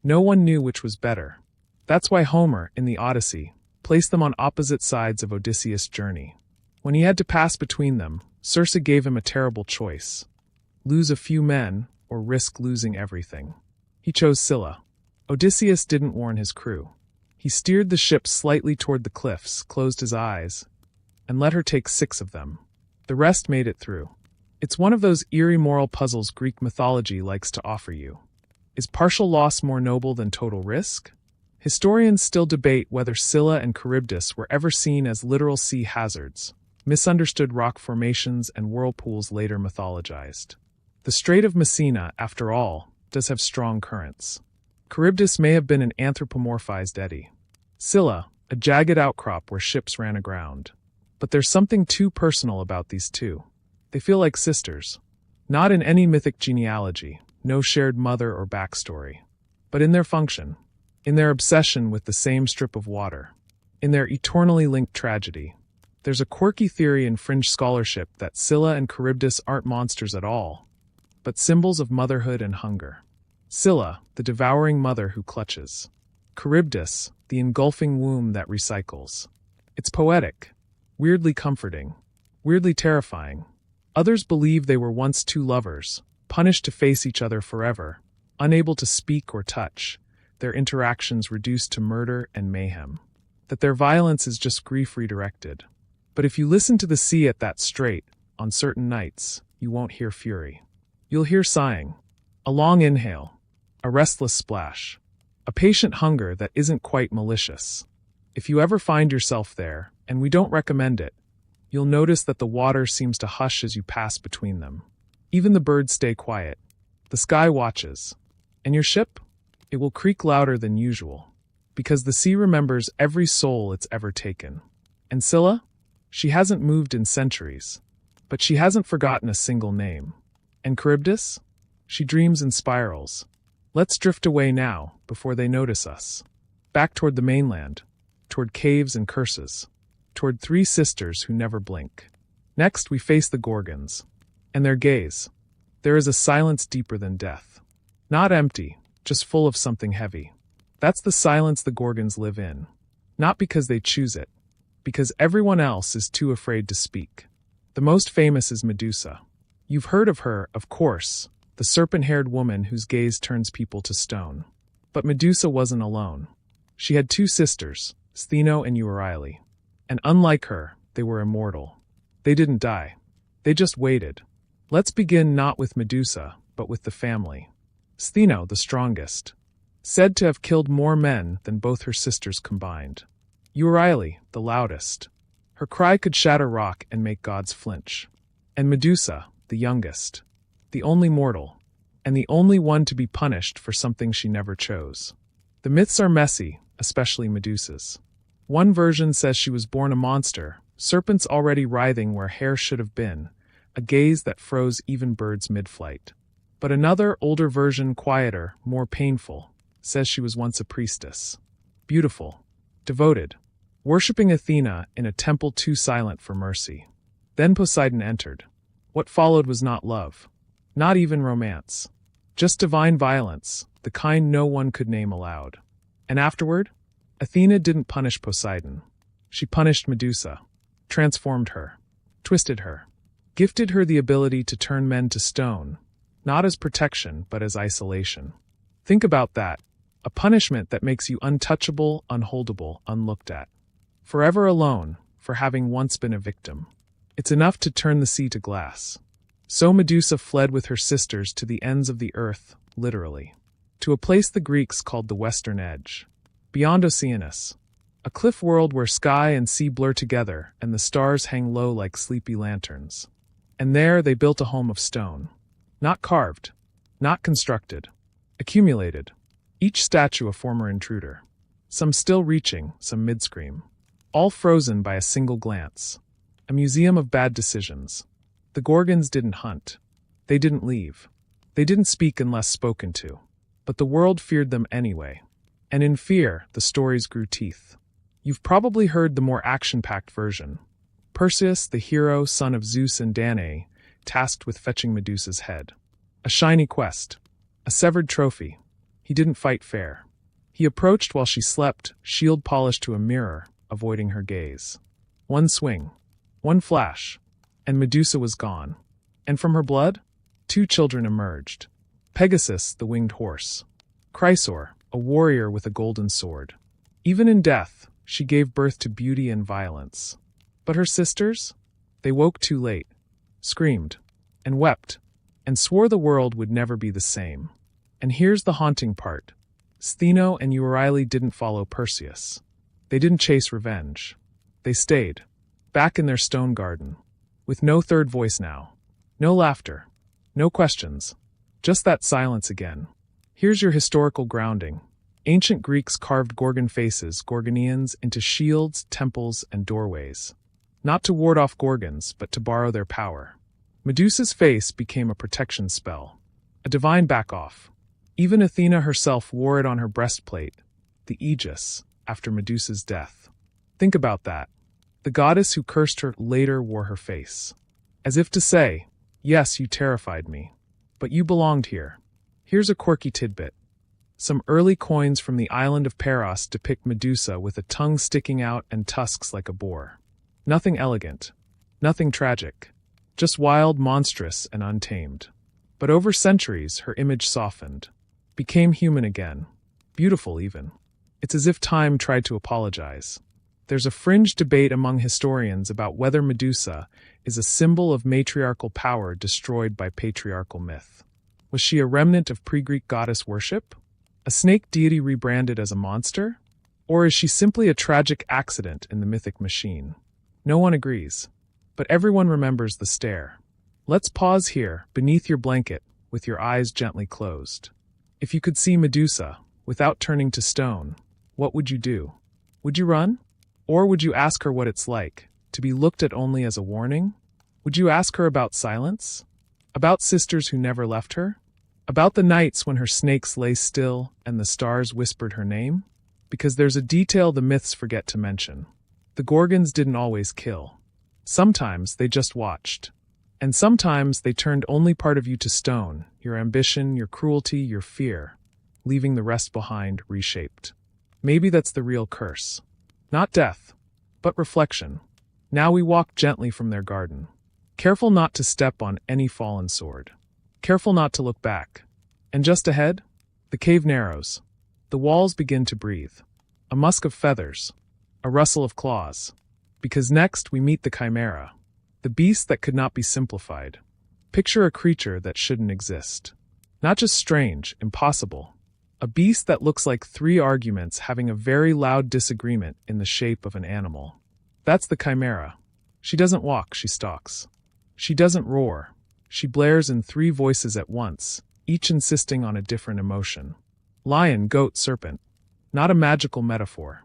Speaker 1: No one knew which was better. That's why Homer, in the Odyssey, placed them on opposite sides of Odysseus' journey. When he had to pass between them, Circe gave him a terrible choice. Lose a few men, or risk losing everything. He chose Scylla. Odysseus didn't warn his crew. He steered the ship slightly toward the cliffs, closed his eyes, and let her take 6 of them. The rest made it through. It's one of those eerie moral puzzles Greek mythology likes to offer you. Is partial loss more noble than total risk? Historians still debate whether Scylla and Charybdis were ever seen as literal sea hazards, misunderstood rock formations and whirlpools later mythologized. The Strait of Messina, after all, does have strong currents. Charybdis may have been an anthropomorphized eddy. Scylla, a jagged outcrop where ships ran aground. But there's something too personal about these two. They feel like sisters. Not in any mythic genealogy, no shared mother or backstory. But in their function. In their obsession with the same strip of water. In their eternally linked tragedy. There's a quirky theory in fringe scholarship that Scylla and Charybdis aren't monsters at all, but symbols of motherhood and hunger. Scylla, the devouring mother who clutches. Charybdis, the engulfing womb that recycles. It's poetic, weirdly comforting, weirdly terrifying. Others believe they were once 2 lovers, punished to face each other forever, unable to speak or touch, their interactions reduced to murder and mayhem. That their violence is just grief redirected. But if you listen to the sea at that strait, on certain nights, you won't hear fury. You'll hear sighing, a long inhale, a restless splash, a patient hunger that isn't quite malicious. If you ever find yourself there, and we don't recommend it, you'll notice that the water seems to hush as you pass between them. Even the birds stay quiet. The sky watches. And your ship? It will creak louder than usual, because the sea remembers every soul it's ever taken. And Scylla? She hasn't moved in centuries, but she hasn't forgotten a single name. And Charybdis? She dreams in spirals. Let's drift away now, before they notice us. Back toward the mainland, toward caves and curses, toward 3 sisters who never blink. Next, we face the Gorgons. And their gaze. There is a silence deeper than death. Not empty, just full of something heavy. That's the silence the Gorgons live in. Not because they choose it, because everyone else is too afraid to speak. The most famous is Medusa. You've heard of her, of course, the serpent-haired woman whose gaze turns people to stone. But Medusa wasn't alone. She had 2 sisters, Stheno and Euryale. And unlike her, they were immortal. They didn't die. They just waited. Let's begin not with Medusa, but with the family. Stheno, the strongest, said to have killed more men than both her sisters combined. Euryale, the loudest. Her cry could shatter rock and make gods flinch. And Medusa, the youngest, the only mortal, and the only one to be punished for something she never chose. The myths are messy, especially Medusa's. One version says she was born a monster, serpents already writhing where hair should have been, a gaze that froze even birds mid-flight. But another, older version, quieter, more painful, says she was once a priestess. Beautiful, devoted, worshipping Athena in a temple too silent for mercy. Then Poseidon entered. What followed was not love, not even romance, just divine violence, the kind no one could name aloud. And afterward, Athena didn't punish Poseidon. She punished Medusa, transformed her, twisted her, gifted her the ability to turn men to stone, not as protection but as isolation. Think about that, a punishment that makes you untouchable, unholdable, unlooked at. forever alone for having once been a victim. It's enough to turn the sea to glass. So Medusa fled with her sisters to the ends of the earth, literally, to a place the Greeks called the Western Edge, beyond Oceanus, a cliff world where sky and sea blur together and the stars hang low like sleepy lanterns. And there they built a home of stone, not carved, not constructed, accumulated, each statue a former intruder, some still reaching, some mid-scream, all frozen by a single glance. A museum of bad decisions. The Gorgons didn't hunt. They didn't leave. They didn't speak unless spoken to. But the world feared them anyway. And in fear, the stories grew teeth. You've probably heard the more action-packed version. Perseus, the hero, son of Zeus and Danae, tasked with fetching Medusa's head. A shiny quest. A severed trophy. He didn't fight fair. He approached while she slept, shield polished to a mirror, avoiding her gaze. One swing. One flash, and Medusa was gone. And from her blood, 2 children emerged. Pegasus, the winged horse. Chrysaor, a warrior with a golden sword. Even in death, she gave birth to beauty and violence. But her sisters? They woke too late, screamed, and wept, and swore the world would never be the same. And here's the haunting part. Stheno and Euryale didn't follow Perseus. They didn't chase revenge. They stayed. Back in their stone garden, with no third voice now. No laughter. No questions. Just that silence again. Here's your historical grounding. Ancient Greeks carved Gorgon faces, Gorgonians, into shields, temples, and doorways. Not to ward off Gorgons, but to borrow their power. Medusa's face became a protection spell. A divine back-off. Even Athena herself wore it on her breastplate, the Aegis, after Medusa's death. Think about that. The goddess who cursed her later wore her face. As if to say, yes, you terrified me, but you belonged here. Here's a quirky tidbit. Some early coins from the island of Paros depict Medusa with a tongue sticking out and tusks like a boar. Nothing elegant. Nothing tragic. Just wild, monstrous, and untamed. But over centuries, her image softened. Became human again. Beautiful, even. It's as if time tried to apologize. There's a fringe debate among historians about whether Medusa is a symbol of matriarchal power destroyed by patriarchal myth. Was she a remnant of pre-Greek goddess worship? A snake deity rebranded as a monster? Or is she simply a tragic accident in the mythic machine? No one agrees. But everyone remembers the stare. Let's pause here, beneath your blanket, with your eyes gently closed. If you could see Medusa, without turning to stone, what would you do? Would you run? Or would you ask her what it's like, to be looked at only as a warning? Would you ask her about silence? About sisters who never left her? About the nights when her snakes lay still and the stars whispered her name? Because there's a detail the myths forget to mention. The Gorgons didn't always kill. Sometimes they just watched. And sometimes they turned only part of you to stone, your ambition, your cruelty, your fear, leaving the rest behind reshaped. Maybe that's the real curse. Not death, but reflection. Now we walk gently from their garden. Careful not to step on any fallen sword. Careful not to look back. And just ahead, the cave narrows. The walls begin to breathe. A musk of feathers. A rustle of claws. Because next we meet the chimera. The beast that could not be simplified. Picture a creature that shouldn't exist. Not just strange, impossible. A beast that looks like 3 arguments having a very loud disagreement in the shape of an animal. That's the chimera. She doesn't walk, she stalks. She doesn't roar. She blares in 3 voices at once, each insisting on a different emotion. Lion, goat, serpent. Not a magical metaphor.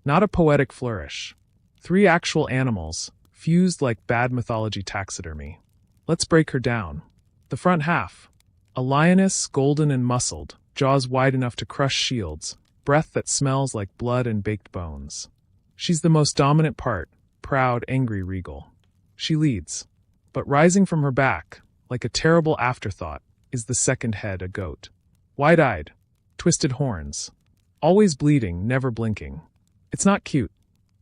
Speaker 1: Not a poetic flourish. 3 actual animals, fused like bad mythology taxidermy. Let's break her down. The front half. A lioness, golden and muscled, jaws wide enough to crush shields, breath that smells like blood and baked bones. She's the most dominant part, proud, angry, regal. She leads. But rising from her back, like a terrible afterthought, is the second head, a goat. Wide-eyed, twisted horns. Always bleeding, never blinking. It's not cute.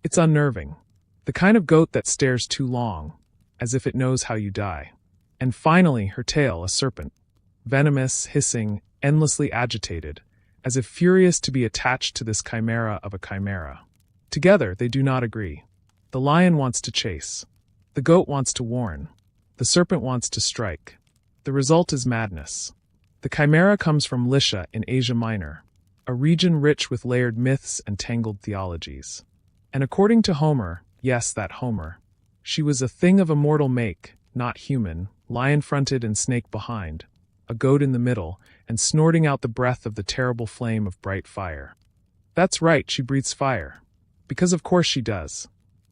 Speaker 1: It's unnerving. The kind of goat that stares too long, as if it knows how you die. And finally, her tail, a serpent. Venomous, hissing, endlessly agitated, as if furious to be attached to this chimera of a chimera. Together, they do not agree. The lion wants to chase. The goat wants to warn. The serpent wants to strike. The result is madness. The chimera comes from Lycia in Asia Minor, a region rich with layered myths and tangled theologies. And according to Homer, yes, that Homer, she was a thing of immortal make, not human, lion-fronted and snake behind, a goat in the middle, and snorting out the breath of the terrible flame of bright fire. That's right, she breathes fire. Because of course she does.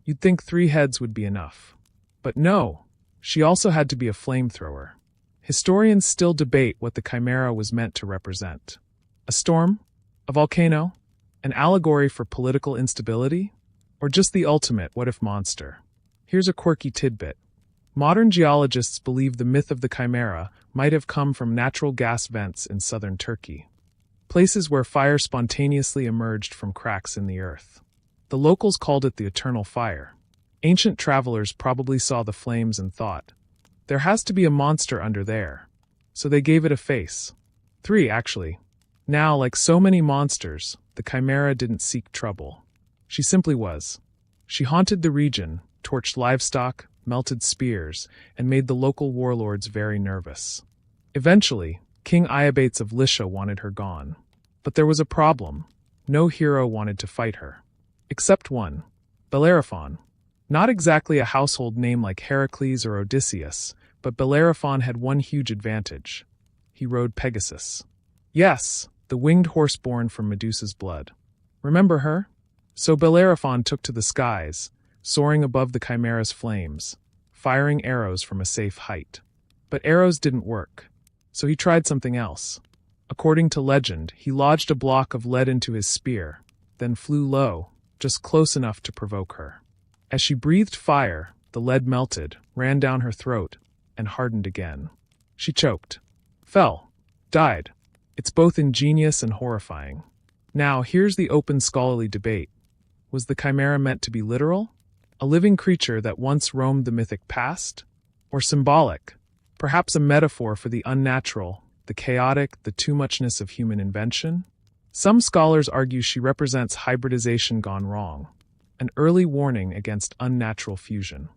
Speaker 1: You'd think 3 heads would be enough. But no, she also had to be a flamethrower. Historians still debate what the chimera was meant to represent. A storm? A volcano? An allegory for political instability? Or just the ultimate what-if monster? Here's a quirky tidbit. Modern geologists believe the myth of the chimera might have come from natural gas vents in southern Turkey, places where fire spontaneously emerged from cracks in the earth. The locals called it the eternal fire. Ancient travelers probably saw the flames and thought, there has to be a monster under there. So they gave it a face. 3, actually. Now, like so many monsters, the chimera didn't seek trouble. She simply was. She haunted the region, torched livestock, melted spears, and made the local warlords very nervous. Eventually, King Iobates of Lycia wanted her gone. But there was a problem. No hero wanted to fight her. Except one. Bellerophon. Not exactly a household name like Heracles or Odysseus, but Bellerophon had one huge advantage. He rode Pegasus. Yes, the winged horse born from Medusa's blood. Remember her? So Bellerophon took to the skies, soaring above the chimera's flames, firing arrows from a safe height. But arrows didn't work, so he tried something else. According to legend, he lodged a block of lead into his spear, then flew low, just close enough to provoke her. As she breathed fire, the lead melted, ran down her throat, and hardened again. She choked, fell, died. It's both ingenious and horrifying. Now, here's the open scholarly debate. Was the chimera meant to be literal? A living creature that once roamed the mythic past? Or symbolic? Perhaps a metaphor for the unnatural, the chaotic, the too-muchness of human invention? Some scholars argue she represents hybridization gone wrong, an early warning against unnatural fusion.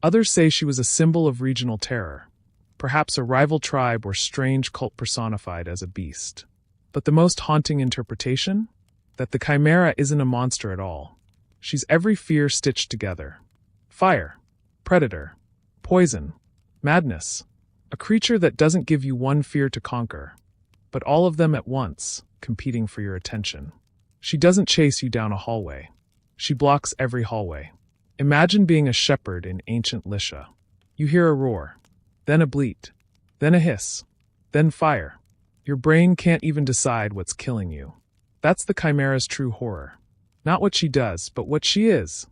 Speaker 1: Others say she was a symbol of regional terror, perhaps a rival tribe or strange cult personified as a beast. But the most haunting interpretation? That the chimera isn't a monster at all. She's every fear stitched together. Fire, predator, poison, madness. A creature that doesn't give you one fear to conquer, but all of them at once, competing for your attention. She doesn't chase you down a hallway. She blocks every hallway. Imagine being a shepherd in ancient Lycia. You hear a roar, then a bleat, then a hiss, then fire. Your brain can't even decide what's killing you. That's the chimera's true horror. Not what she does, but what she is.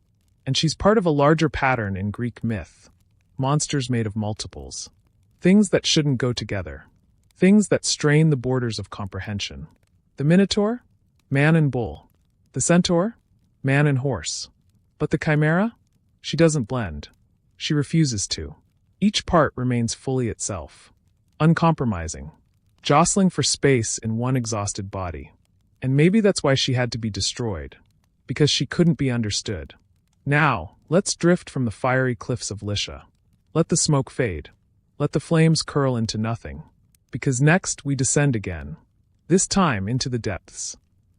Speaker 1: And she's part of a larger pattern in Greek myth. Monsters made of multiples. Things that shouldn't go together. Things that strain the borders of comprehension. The Minotaur? Man and bull. The Centaur? Man and horse. But the chimera? She doesn't blend. She refuses to. Each part remains fully itself. Uncompromising. Jostling for space in one exhausted body. And maybe that's why she had to be destroyed. Because she couldn't be understood. Now, let's drift from the fiery cliffs of Lycia. Let the smoke fade. Let the flames curl into nothing. Because next we descend again. This time into the depths.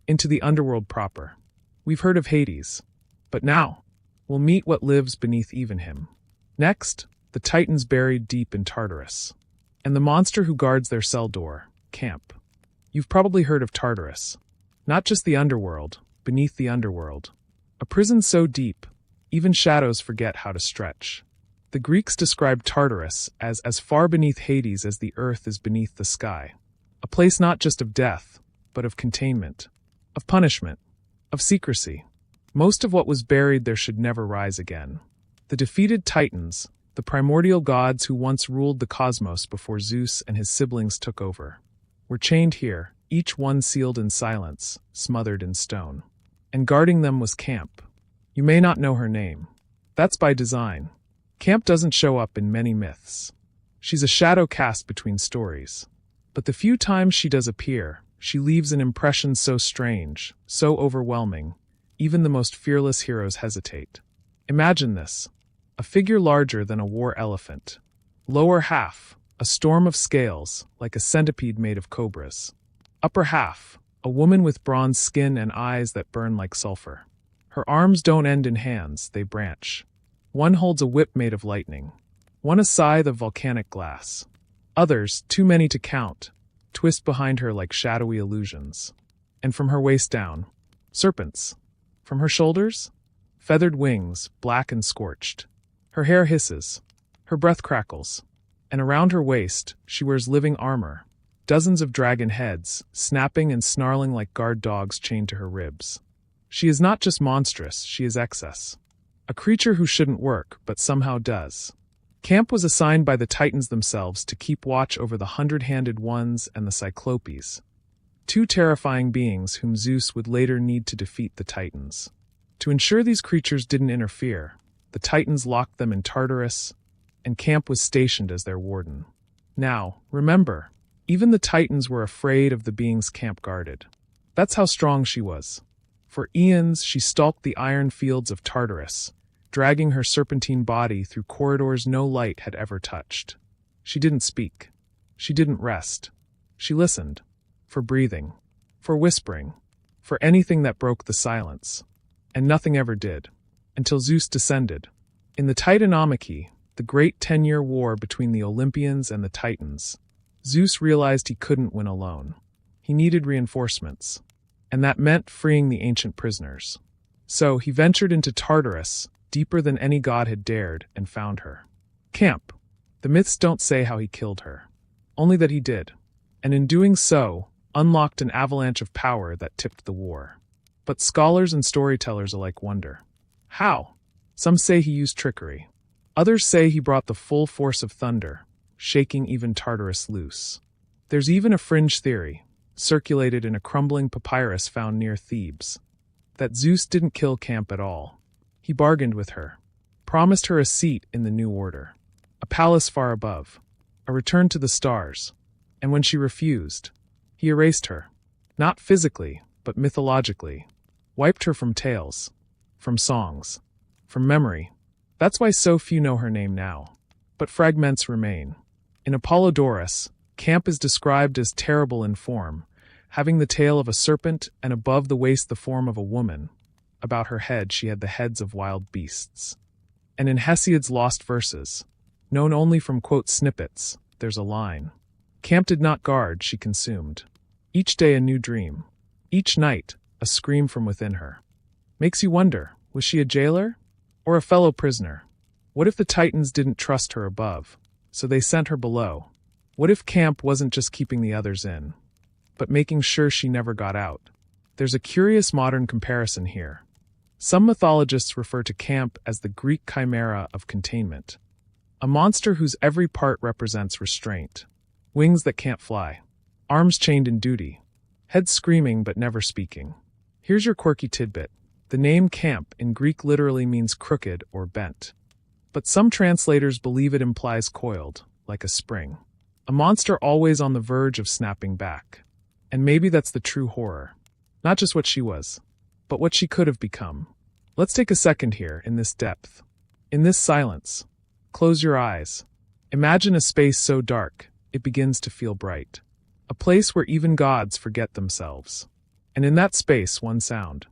Speaker 1: Into the underworld proper. We've heard of Hades. But now, we'll meet what lives beneath even him. Next, the titans buried deep in Tartarus. And the monster who guards their cell door, Camp. You've probably heard of Tartarus. Not just the underworld, beneath the underworld. A prison so deep, even shadows forget how to stretch. The Greeks described Tartarus as far beneath Hades as the earth is beneath the sky. A place not just of death, but of containment, of punishment, of secrecy. Most of what was buried there should never rise again. The defeated Titans, the primordial gods who once ruled the cosmos before Zeus and his siblings took over, were chained here, each one sealed in silence, smothered in stone. And guarding them was Camp. You may not know her name. That's by design. Camp doesn't show up in many myths. She's a shadow cast between stories. But the few times she does appear, she leaves an impression so strange, so overwhelming, even the most fearless heroes hesitate. Imagine this: a figure larger than a war elephant. Lower half, a storm of scales, like a centipede made of cobras. Upper half, a woman with bronze skin and eyes that burn like sulfur. Her arms don't end in hands, they branch. One holds a whip made of lightning. One a scythe of volcanic glass. Others, too many to count, twist behind her like shadowy illusions. And from her waist down, serpents. From her shoulders, feathered wings, black and scorched. Her hair hisses. Her breath crackles. And around her waist, she wears living armor. Dozens of dragon heads, snapping and snarling like guard dogs chained to her ribs. She is not just monstrous, she is excess. A creature who shouldn't work, but somehow does. Camp was assigned by the Titans themselves to keep watch over the hundred-handed ones and the Cyclopes, two terrifying beings whom Zeus would later need to defeat the Titans. To ensure these creatures didn't interfere, the Titans locked them in Tartarus, and Camp was stationed as their warden. Now, remember, even the Titans were afraid of the beings Camp guarded. That's how strong she was. For eons, she stalked the iron fields of Tartarus, dragging her serpentine body through corridors no light had ever touched. She didn't speak. She didn't rest. She listened. For breathing. For whispering. For anything that broke the silence. And nothing ever did. Until Zeus descended. In the Titanomachy, the great 10-year war between the Olympians and the Titans, Zeus realized he couldn't win alone. He needed reinforcements. And that meant freeing the ancient prisoners. So he ventured into Tartarus, deeper than any god had dared, and found her. Camp. The myths don't say how he killed her. Only that he did. And in doing so, unlocked an avalanche of power that tipped the war. But scholars and storytellers alike wonder. How? Some say he used trickery. Others say he brought the full force of thunder, shaking even Tartarus loose. There's even a fringe theory, circulated in a crumbling papyrus found near Thebes, that Zeus didn't kill Camp at all. He bargained with her, promised her a seat in the new order, a palace far above, a return to the stars, and when she refused, he erased her, not physically, but mythologically, wiped her from tales, from songs, from memory. That's why so few know her name now. But fragments remain. In Apollodorus, Camp is described as terrible in form, having the tail of a serpent and above the waist the form of a woman. About her head she had the heads of wild beasts. And in Hesiod's lost verses, known only from quote snippets, there's a line. Camp did not guard, she consumed. Each day a new dream. Each night, a scream from within her. Makes you wonder, was she a jailer? Or a fellow prisoner? What if the Titans didn't trust her above, so they sent her below? What if Camp wasn't just keeping the others in, but making sure she never got out? There's a curious modern comparison here. Some mythologists refer to Camp as the Greek chimera of containment, a monster whose every part represents restraint. Wings that can't fly, arms chained in duty, head screaming but never speaking. Here's your quirky tidbit. The name Camp in Greek literally means crooked or bent. But some translators believe it implies coiled, like a spring. A monster always on the verge of snapping back. And maybe that's the true horror. Not just what she was, but what she could have become. Let's take a second here, in this depth. In this silence. Close your eyes. Imagine a space so dark, it begins to feel bright. A place where even gods forget themselves. And in that space, one sound.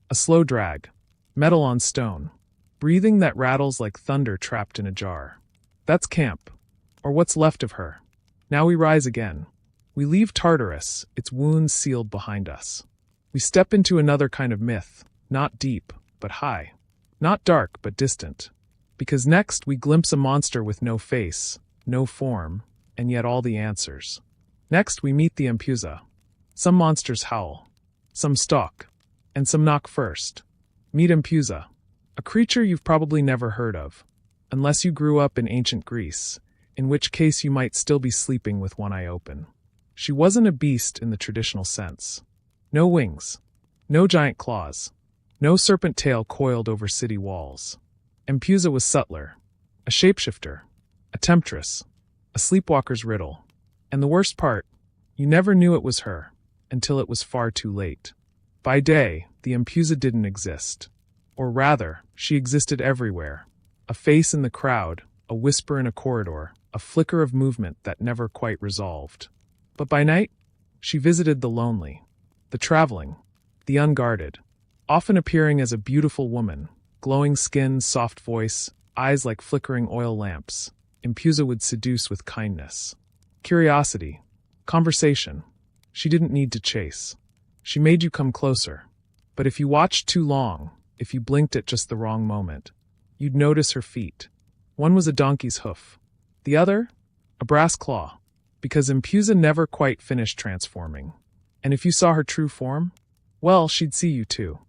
Speaker 1: A slow drag. Metal on stone. Breathing that rattles like thunder trapped in a jar. That's Camp. Or what's left of her. Now we rise again. We leave Tartarus, its wounds sealed behind us. We step into another kind of myth, not deep, but high. Not dark, but distant. Because next we glimpse a monster with no face, no form, and yet all the answers. Next we meet the Ampuza. Some monsters howl. Some stalk. And some knock first. Meet Ampuza. A creature you've probably never heard of. Unless you grew up in ancient Greece, in which case you might still be sleeping with one eye open. She wasn't a beast in the traditional sense. No wings. No giant claws. No serpent tail coiled over city walls. Ampuza was subtler. A shapeshifter. A temptress. A sleepwalker's riddle. And the worst part, you never knew it was her, until it was far too late. By day, the Impusa didn't exist. Or rather, she existed everywhere. A face in the crowd, a whisper in a corridor, a flicker of movement that never quite resolved. But by night, she visited the lonely, the traveling, the unguarded, often appearing as a beautiful woman, glowing skin, soft voice, eyes like flickering oil lamps. Impusa would seduce with kindness, curiosity, conversation. She didn't need to chase. She made you come closer. But if you watched too long, if you blinked at just the wrong moment, you'd notice her feet. One was a donkey's hoof. The other, a brass claw. Because Impusa never quite finished transforming. And if you saw her true form, well, she'd see you too.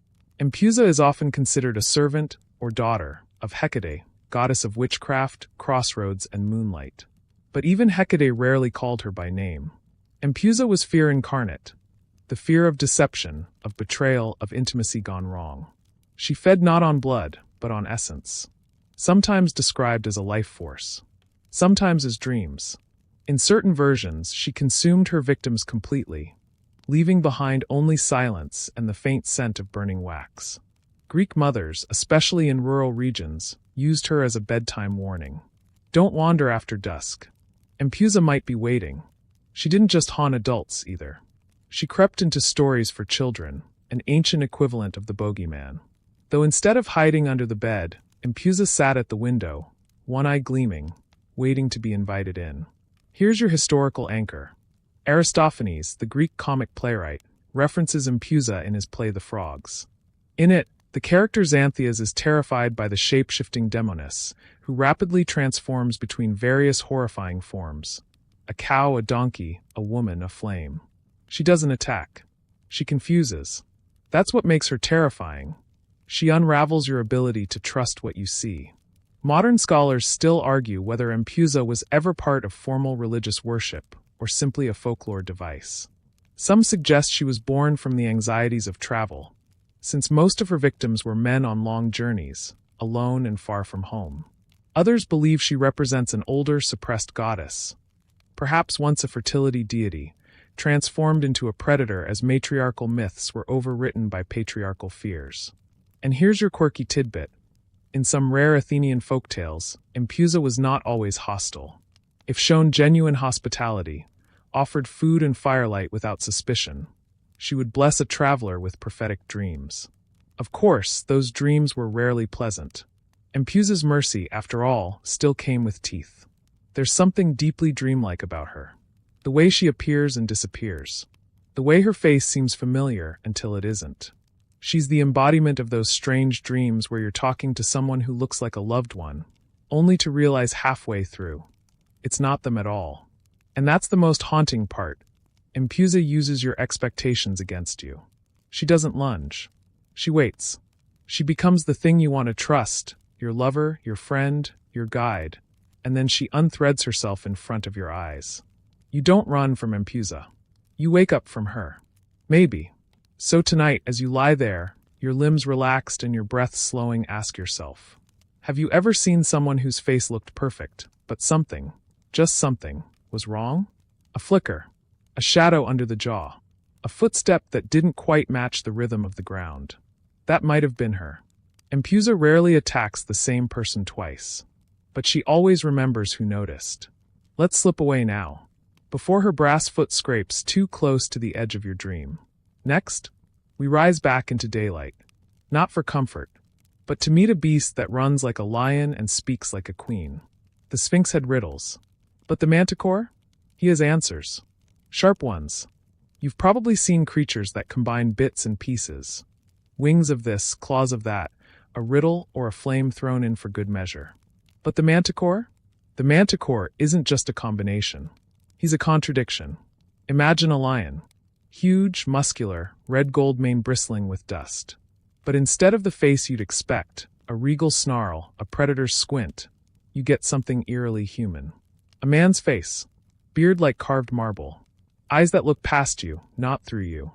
Speaker 1: Impusa is often considered a servant or daughter of Hecate, goddess of witchcraft, crossroads, and moonlight. But even Hecate rarely called her by name. Impusa was fear incarnate, the fear of deception, of betrayal, of intimacy gone wrong. She fed not on blood, but on essence. Sometimes described as a life force. Sometimes as dreams. In certain versions, she consumed her victims completely, leaving behind only silence and the faint scent of burning wax. Greek mothers, especially in rural regions, used her as a bedtime warning. Don't wander after dusk. Impusa might be waiting. She didn't just haunt adults, either. She crept into stories for children, an ancient equivalent of the bogeyman. Though instead of hiding under the bed, Impusa sat at the window, one eye gleaming, waiting to be invited in. Here's your historical anchor. Aristophanes, the Greek comic playwright, references Impusa in his play The Frogs. In it, the character Xanthias is terrified by the shape-shifting demoness, who rapidly transforms between various horrifying forms. A cow, a donkey, a woman, a flame. She doesn't attack. She confuses. That's what makes her terrifying. She unravels your ability to trust what you see. Modern scholars still argue whether Impusa was ever part of formal religious worship, or simply a folklore device. Some suggest she was born from the anxieties of travel, since most of her victims were men on long journeys, alone and far from home. Others believe she represents an older, suppressed goddess, perhaps once a fertility deity, transformed into a predator as matriarchal myths were overwritten by patriarchal fears. And here's your quirky tidbit. In some rare Athenian folktales, Impusa was not always hostile. If shown genuine hospitality, offered food and firelight without suspicion, she would bless a traveler with prophetic dreams. Of course, those dreams were rarely pleasant. Impusa's mercy, after all, still came with teeth. There's something deeply dreamlike about her. The way she appears and disappears. The way her face seems familiar until it isn't. She's the embodiment of those strange dreams where you're talking to someone who looks like a loved one, only to realize halfway through it's not them at all. And that's the most haunting part. Impusa uses your expectations against you. She doesn't lunge. She waits. She becomes the thing you want to trust, your lover, your friend, your guide, and then she unthreads herself in front of your eyes. You don't run from Impusa. You wake up from her. Maybe. So tonight, as you lie there, your limbs relaxed and your breath slowing, ask yourself, have you ever seen someone whose face looked perfect, but something, just something, was wrong? A flicker, a shadow under the jaw, a footstep that didn't quite match the rhythm of the ground. That might have been her. Impusa rarely attacks the same person twice, but she always remembers who noticed. Let's slip away now, before her brass foot scrapes too close to the edge of your dream. Next, we rise back into daylight, not for comfort, but to meet a beast that runs like a lion and speaks like a queen. The Sphinx had riddles, but the Manticore? He has answers. Sharp ones. You've probably seen creatures that combine bits and pieces. Wings of this, claws of that, a riddle or a flame thrown in for good measure. But the Manticore? The Manticore isn't just a combination. He's a contradiction. Imagine a lion. Huge, muscular, red gold mane bristling with dust. But instead of the face you'd expect, a regal snarl, a predator's squint, you get something eerily human. A man's face, beard like carved marble, eyes that look past you, not through you,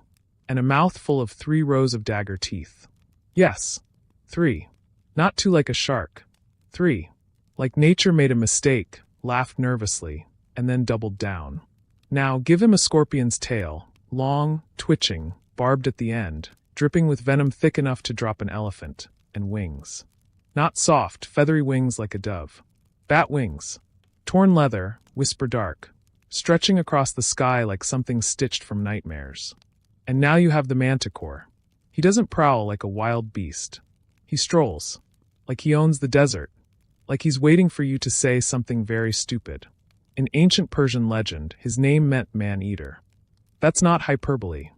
Speaker 1: and a mouth full of 3 rows of dagger teeth. Yes, 3. Not 2 like a shark. 3. Like nature made a mistake, laughed nervously, and then doubled down. Now give him a scorpion's tail, long, twitching, barbed at the end, dripping with venom thick enough to drop an elephant, and wings. Not soft, feathery wings like a dove. Bat wings. Torn leather, whisper dark, stretching across the sky like something stitched from nightmares. And now you have the manticore. He doesn't prowl like a wild beast. He strolls, like he owns the desert, like he's waiting for you to say something very stupid. In ancient Persian legend, his name meant man-eater. That's not hyperbole.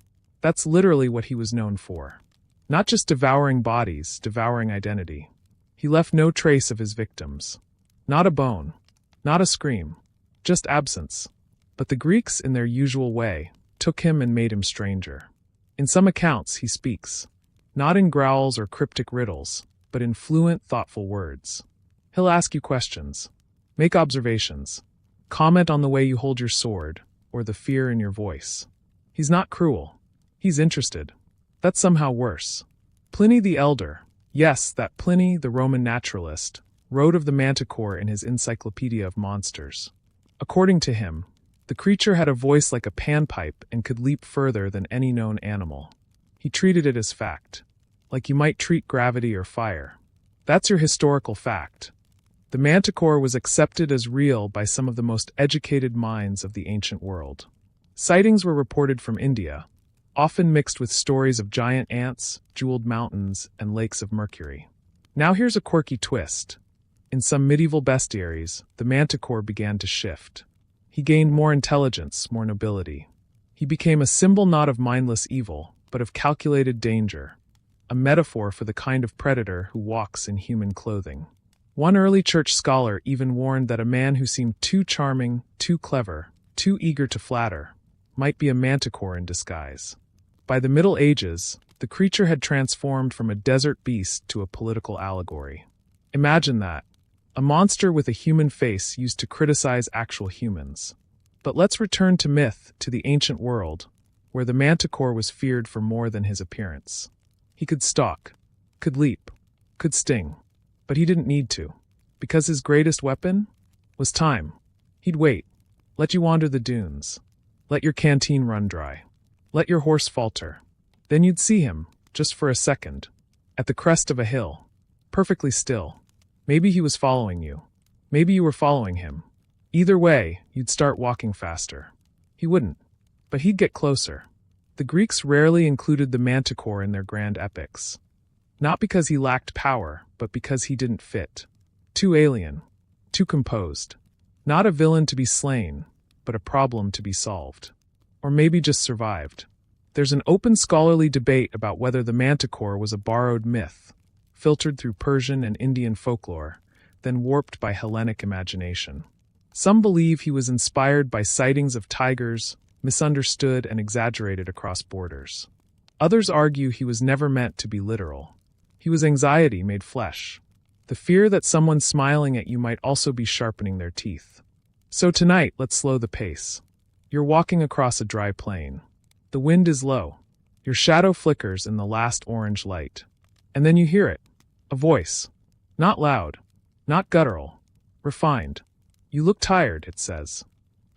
Speaker 1: That's literally what he was known for. Not just devouring bodies, devouring identity. He left no trace of his victims. Not a bone. Not a scream. Just absence. But the Greeks, in their usual way, took him and made him stranger. In some accounts, he speaks. Not in growls or cryptic riddles, but in fluent, thoughtful words. He'll ask you questions. Make observations. Comment on the way you hold your sword, or the fear in your voice. He's not cruel. He's interested. That's somehow worse. Pliny the Elder, yes, that Pliny, the Roman naturalist, wrote of the manticore in his Encyclopedia of Monsters. According to him, the creature had a voice like a panpipe and could leap further than any known animal. He treated it as fact, like you might treat gravity or fire. That's your historical fact. The manticore was accepted as real by some of the most educated minds of the ancient world. Sightings were reported from India, often mixed with stories of giant ants, jeweled mountains, and lakes of mercury. Now here's a quirky twist. In some medieval bestiaries, the manticore began to shift. He gained more intelligence, more nobility. He became a symbol not of mindless evil, but of calculated danger, a metaphor for the kind of predator who walks in human clothing. One early church scholar even warned that a man who seemed too charming, too clever, too eager to flatter, might be a manticore in disguise. By the Middle Ages, the creature had transformed from a desert beast to a political allegory. Imagine that. A monster with a human face used to criticize actual humans. But let's return to myth, to the ancient world, where the manticore was feared for more than his appearance. He could stalk, could leap, could sting, but he didn't need to, because his greatest weapon was time. He'd wait, let you wander the dunes, let your canteen run dry, let your horse falter. Then you'd see him, just for a second, at the crest of a hill, perfectly still. Maybe he was following you. Maybe you were following him. Either way, you'd start walking faster. He wouldn't, but he'd get closer. The Greeks rarely included the manticore in their grand epics. Not because he lacked power, but because he didn't fit. Too alien. Too composed. Not a villain to be slain, but a problem to be solved. Or maybe just survived. There's an open scholarly debate about whether the manticore was a borrowed myth, filtered through Persian and Indian folklore, then warped by Hellenic imagination. Some believe he was inspired by sightings of tigers, misunderstood and exaggerated across borders. Others argue he was never meant to be literal. He was anxiety made flesh. The fear that someone smiling at you might also be sharpening their teeth. So tonight, let's slow the pace. You're walking across a dry plain. The wind is low. Your shadow flickers in the last orange light. And then you hear it. A voice. Not loud. Not guttural. Refined. You look tired, it says.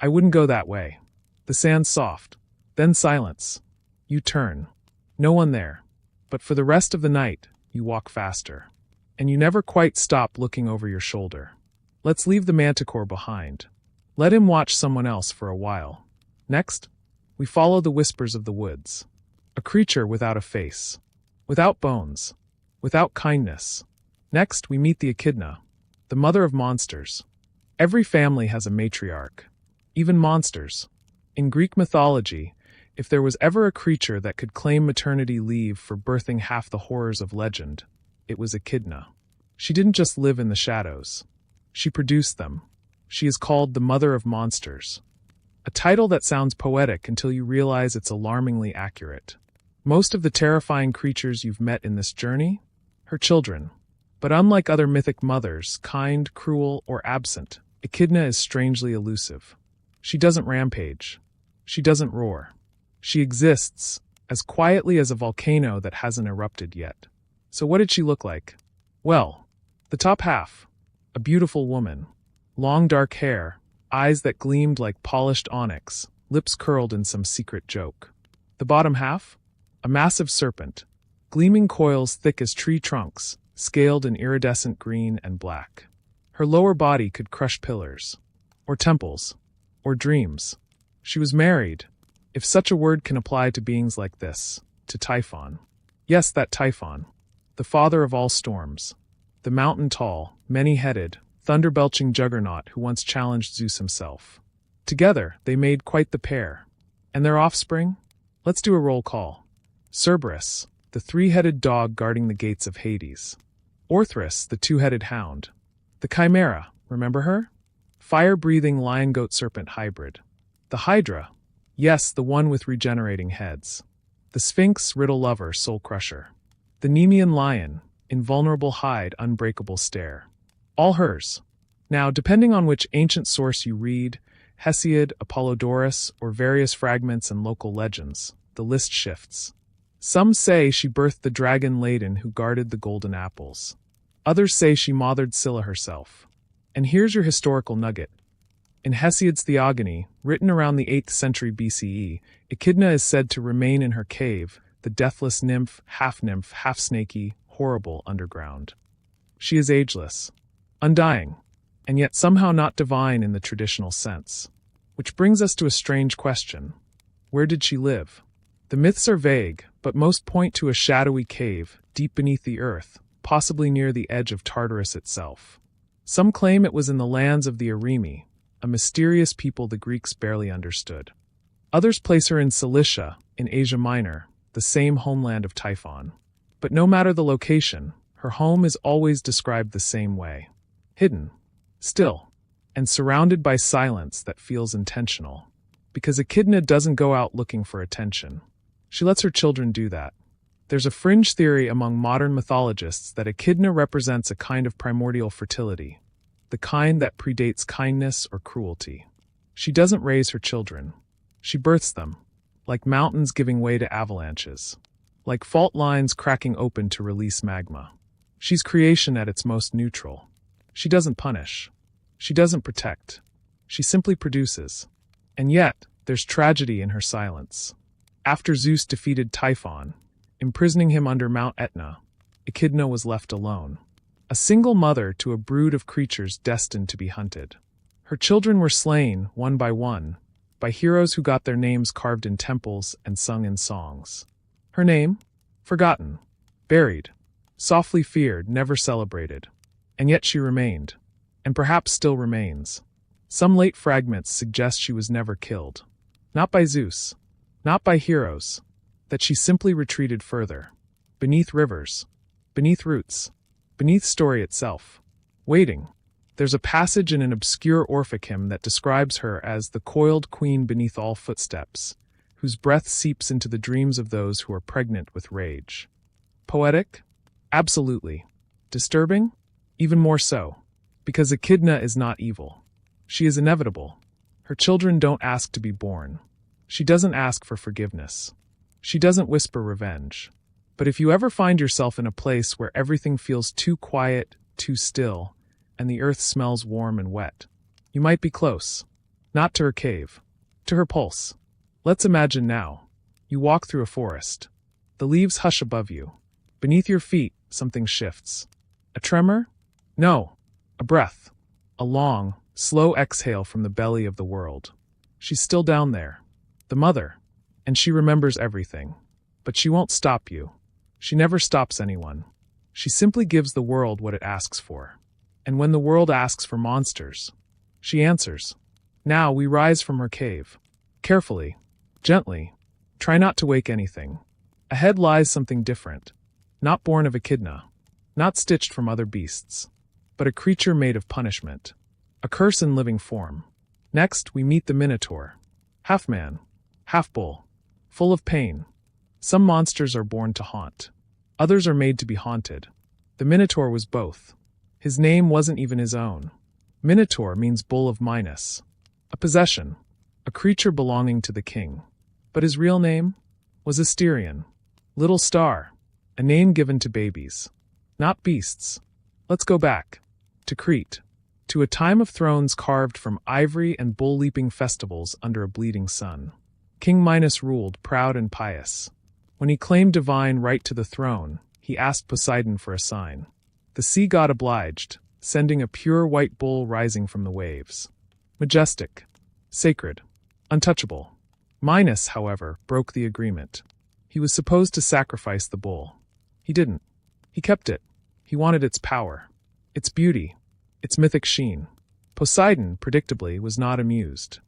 Speaker 1: I wouldn't go that way. The sand's soft. Then silence. You turn. No one there. But for the rest of the night, you walk faster. And you never quite stop looking over your shoulder. Let's leave the manticore behind. Let him watch someone else for a while. Next, we follow the whispers of the woods. A creature without a face. Without bones. Without kindness. Next, we meet the echidna, the mother of monsters. Every family has a matriarch. Even monsters. In Greek mythology, if there was ever a creature that could claim maternity leave for birthing half the horrors of legend, it was Echidna. She didn't just live in the shadows. She produced them. She is called the Mother of Monsters. A title that sounds poetic until you realize it's alarmingly accurate. Most of the terrifying creatures you've met in this journey? Her children. But unlike other mythic mothers, kind, cruel, or absent, Echidna is strangely elusive. She doesn't rampage. She doesn't roar. She exists, as quietly as a volcano that hasn't erupted yet. So what did she look like? Well, the top half. A beautiful woman. Long dark hair, eyes that gleamed like polished onyx, lips curled in some secret joke. The bottom half? A massive serpent, gleaming coils thick as tree trunks, scaled in iridescent green and black. Her lower body could crush pillars, or temples, or dreams. She was married, if such a word can apply to beings like this, to Typhon. Yes, that Typhon, the father of all storms, the mountain-tall, many-headed, thunder-belching juggernaut who once challenged Zeus himself. Together, they made quite the pair. And their offspring? Let's do a roll call. Cerberus, the three-headed dog guarding the gates of Hades. Orthrus, the two-headed hound. The Chimera, remember her? Fire-breathing lion-goat-serpent hybrid. The Hydra, yes, the one with regenerating heads. The Sphinx, riddle-lover, soul-crusher. The Nemean lion, invulnerable hide, unbreakable stare. All hers. Now, depending on which ancient source you read, Hesiod, Apollodorus, or various fragments and local legends, the list shifts. Some say she birthed the dragon Ladon who guarded the golden apples. Others say she mothered Scylla herself. And here's your historical nugget. In Hesiod's Theogony, written around the 8th century BCE, Echidna is said to remain in her cave, the deathless nymph, half-snaky, horrible underground. She is ageless, undying, and yet somehow not divine in the traditional sense. Which brings us to a strange question. Where did she live? The myths are vague, but most point to a shadowy cave, deep beneath the earth, possibly near the edge of Tartarus itself. Some claim it was in the lands of the Arimi, a mysterious people the Greeks barely understood. Others place her in Cilicia, in Asia Minor, the same homeland of Typhon. But no matter the location, her home is always described the same way. Hidden, still, and surrounded by silence that feels intentional. Because Echidna doesn't go out looking for attention. She lets her children do that. There's a fringe theory among modern mythologists that Echidna represents a kind of primordial fertility, the kind that predates kindness or cruelty. She doesn't raise her children. She births them, like mountains giving way to avalanches, like fault lines cracking open to release magma. She's creation at its most neutral. She doesn't punish. She doesn't protect. She simply produces. And yet, there's tragedy in her silence. After Zeus defeated Typhon, imprisoning him under Mount Etna, Echidna was left alone. A single mother to a brood of creatures destined to be hunted. Her children were slain, one, by heroes who got their names carved in temples and sung in songs. Her name? Forgotten. Buried. Softly feared, never celebrated. And yet she remained. And perhaps still remains. Some late fragments suggest she was never killed. Not by Zeus. Not by heroes. That she simply retreated further. Beneath rivers. Beneath roots. Beneath story itself. Waiting. There's a passage in an obscure Orphic hymn that describes her as the coiled queen beneath all footsteps, whose breath seeps into the dreams of those who are pregnant with rage. Poetic? Absolutely. Disturbing? Even more so. Because Echidna is not evil. She is inevitable. Her children don't ask to be born. She doesn't ask for forgiveness. She doesn't whisper revenge. But if you ever find yourself in a place where everything feels too quiet, too still, and the earth smells warm and wet, you might be close. Not to her cave. To her pulse. Let's imagine now. You walk through a forest. The leaves hush above you. Beneath your feet, something shifts. A tremor? No. A breath. A long, slow exhale from the belly of the world. She's still down there. The mother. And she remembers everything. But she won't stop you. She never stops anyone. She simply gives the world what it asks for. And when the world asks for monsters, she answers. Now we rise from her cave. Carefully. Gently. Try not to wake anything. Ahead lies something different. Not born of Echidna. Not stitched from other beasts. But a creature made of punishment. A curse in living form. Next, we meet the Minotaur. Half man. Half bull. Full of pain. Some monsters are born to haunt. Others are made to be haunted. The Minotaur was both. His name wasn't even his own. Minotaur means bull of Minos. A possession. A creature belonging to the king. But his real name was Asterion. Little star. A name given to babies. Not beasts. Let's go back. To Crete. To a time of thrones carved from ivory and bull-leaping festivals under a bleeding sun. King Minos ruled, proud and pious. When he claimed divine right to the throne, he asked Poseidon for a sign. The sea god obliged, sending a pure white bull rising from the waves. Majestic, sacred, untouchable. Minos, however, broke the agreement. He was supposed to sacrifice the bull. He didn't. He kept it. He wanted its power, its beauty, its mythic sheen. Poseidon, predictably, was not amused.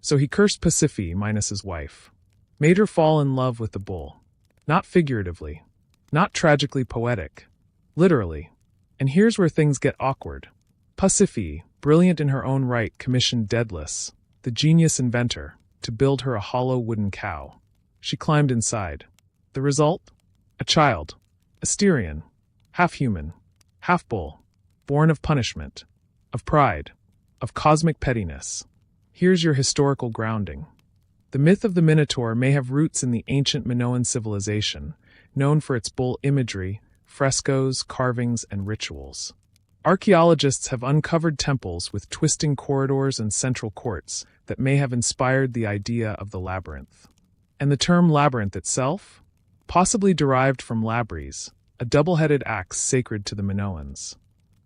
Speaker 1: So he cursed Pasiphae, Minos's wife. Made her fall in love with the bull. Not figuratively. Not tragically poetic. Literally. And here's where things get awkward. Pasiphae, brilliant in her own right, commissioned Daedalus, the genius inventor, to build her a hollow wooden cow. She climbed inside. The result? A child. A Styrian. Half human. Half bull. Born of punishment. Of pride. Of cosmic pettiness. Here's your historical grounding. The myth of the Minotaur may have roots in the ancient Minoan civilization, known for its bull imagery, frescoes, carvings, and rituals. Archaeologists have uncovered temples with twisting corridors and central courts that may have inspired the idea of the labyrinth. And the term labyrinth itself? Possibly derived from labres, a double-headed axe sacred to the Minoans.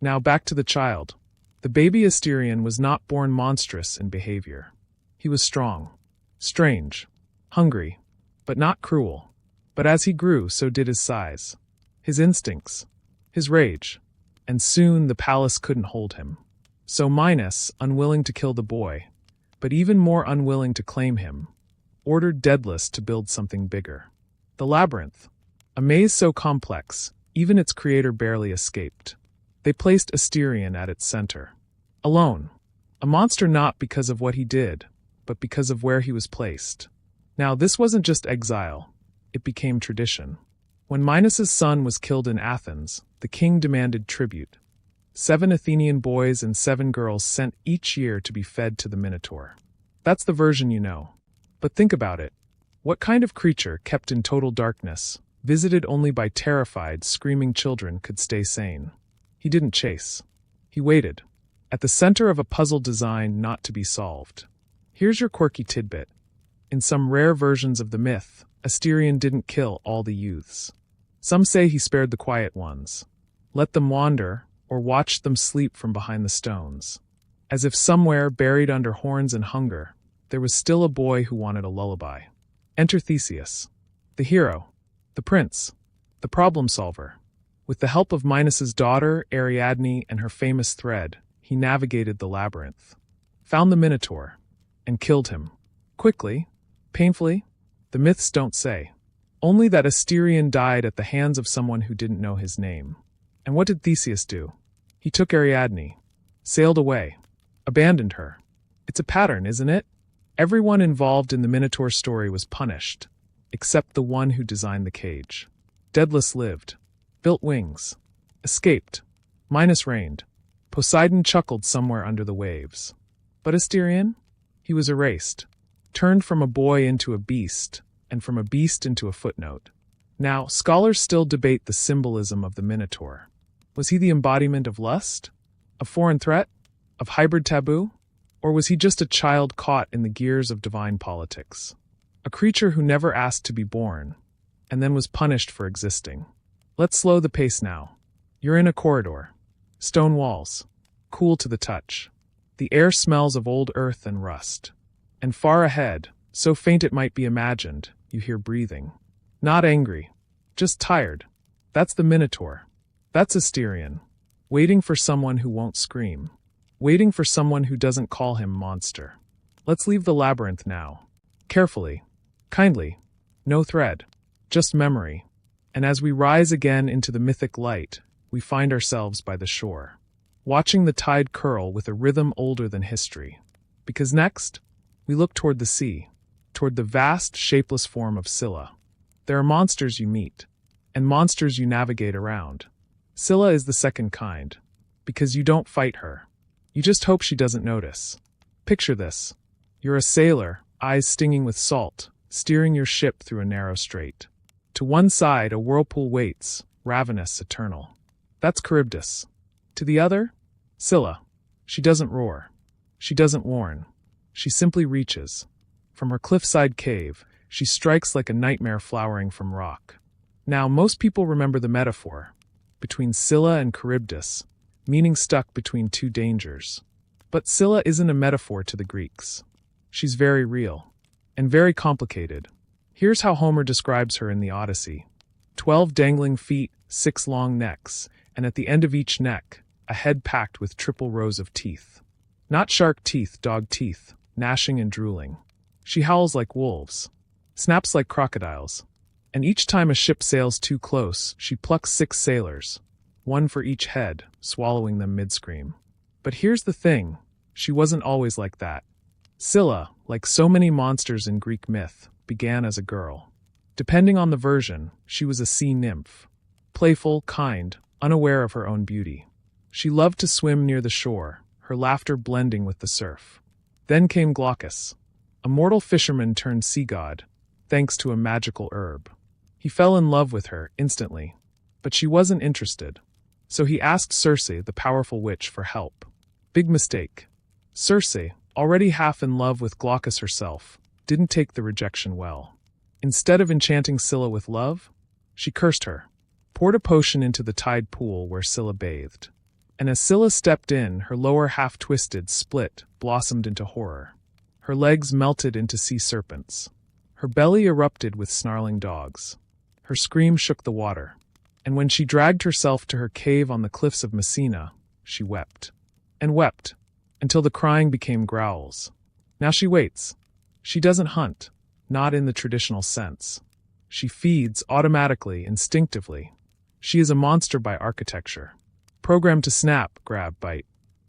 Speaker 1: Now back to the child. The baby Asterion was not born monstrous in behavior. He was strong, strange, hungry, but not cruel. But as he grew, so did his size, his instincts, his rage, and soon the palace couldn't hold him. So Minos, unwilling to kill the boy, but even more unwilling to claim him, ordered Daedalus to build something bigger. The labyrinth, a maze so complex, even its creator barely escaped. They placed Asterion at its center. Alone. A monster not because of what he did, but because of where he was placed. Now this wasn't just exile. It became tradition. When Minos's son was killed in Athens, the king demanded tribute. 7 Athenian boys and 7 girls sent each year to be fed to the Minotaur. That's the version you know. But think about it. What kind of creature, kept in total darkness, visited only by terrified, screaming children, could stay sane? He didn't chase. He waited, at the center of a puzzle designed not to be solved. Here's your quirky tidbit. In some rare versions of the myth, Asterion didn't kill all the youths. Some say he spared the quiet ones, let them wander, or watched them sleep from behind the stones. As if somewhere, buried under horns and hunger, there was still a boy who wanted a lullaby. Enter Theseus, the hero, the prince, the problem solver. With the help of Minos's daughter, Ariadne, and her famous thread, he navigated the labyrinth, found the Minotaur, and killed him. Quickly, painfully, the myths don't say. Only that Asterion died at the hands of someone who didn't know his name. And what did Theseus do? He took Ariadne, sailed away, abandoned her. It's a pattern, isn't it? Everyone involved in the Minotaur story was punished, except the one who designed the cage. Daedalus lived, built wings, escaped. Minos reigned. Poseidon chuckled somewhere under the waves. But Asterion? He was erased, turned from a boy into a beast, and from a beast into a footnote. Now, scholars still debate the symbolism of the Minotaur. Was he the embodiment of lust? Of foreign threat? Of hybrid taboo? Or was he just a child caught in the gears of divine politics? A creature who never asked to be born, and then was punished for existing. Let's slow the pace now. You're in a corridor. Stone walls. Cool to the touch. The air smells of old earth and rust. And far ahead, so faint it might be imagined, you hear breathing. Not angry. Just tired. That's the Minotaur. That's Asterion. Waiting for someone who won't scream. Waiting for someone who doesn't call him monster. Let's leave the labyrinth now. Carefully. Kindly. No thread. Just memory. And as we rise again into the mythic light, we find ourselves by the shore, watching the tide curl with a rhythm older than history. Because next, we look toward the sea, toward the vast, shapeless form of Scylla. There are monsters you meet, and monsters you navigate around. Scylla is the second kind, because you don't fight her. You just hope she doesn't notice. Picture this. You're a sailor, eyes stinging with salt, steering your ship through a narrow strait. To one side, a whirlpool waits, ravenous, eternal. That's Charybdis. To the other, Scylla. She doesn't roar. She doesn't warn. She simply reaches. From her cliffside cave, She strikes like a nightmare flowering from rock. Now, most people remember the metaphor between Scylla and Charybdis, meaning stuck between two dangers. But Scylla isn't a metaphor to the Greeks. She's very real and very complicated. Here's how Homer describes her in the Odyssey: 12 dangling feet, 6 long necks, and at the end of each neck, a head packed with triple rows of teeth. Not shark teeth, dog teeth, gnashing and drooling. She howls like wolves, snaps like crocodiles, and each time a ship sails too close, she plucks 6 sailors, one for each head, swallowing them mid-scream. But here's the thing, she wasn't always like that. Scylla, like so many monsters in Greek myth, began as a girl. Depending on the version, she was a sea nymph. Playful, kind, unaware of her own beauty. She loved to swim near the shore, her laughter blending with the surf. Then came Glaucus, a mortal fisherman turned sea god, thanks to a magical herb. He fell in love with her instantly, but she wasn't interested. So he asked Circe, the powerful witch, for help. Big mistake. Circe, already half in love with Glaucus herself, didn't take the rejection well. Instead of enchanting Scylla with love, she cursed her, poured a potion into the tide pool where Scylla bathed. And as Scylla stepped in, her lower half twisted, split, blossomed into horror. Her legs melted into sea serpents. Her belly erupted with snarling dogs. Her scream shook the water. And when she dragged herself to her cave on the cliffs of Messina, she wept. And wept, until the crying became growls. Now she waits. She doesn't hunt, not in the traditional sense. She feeds automatically, instinctively. She is a monster by architecture, programmed to snap, grab, bite.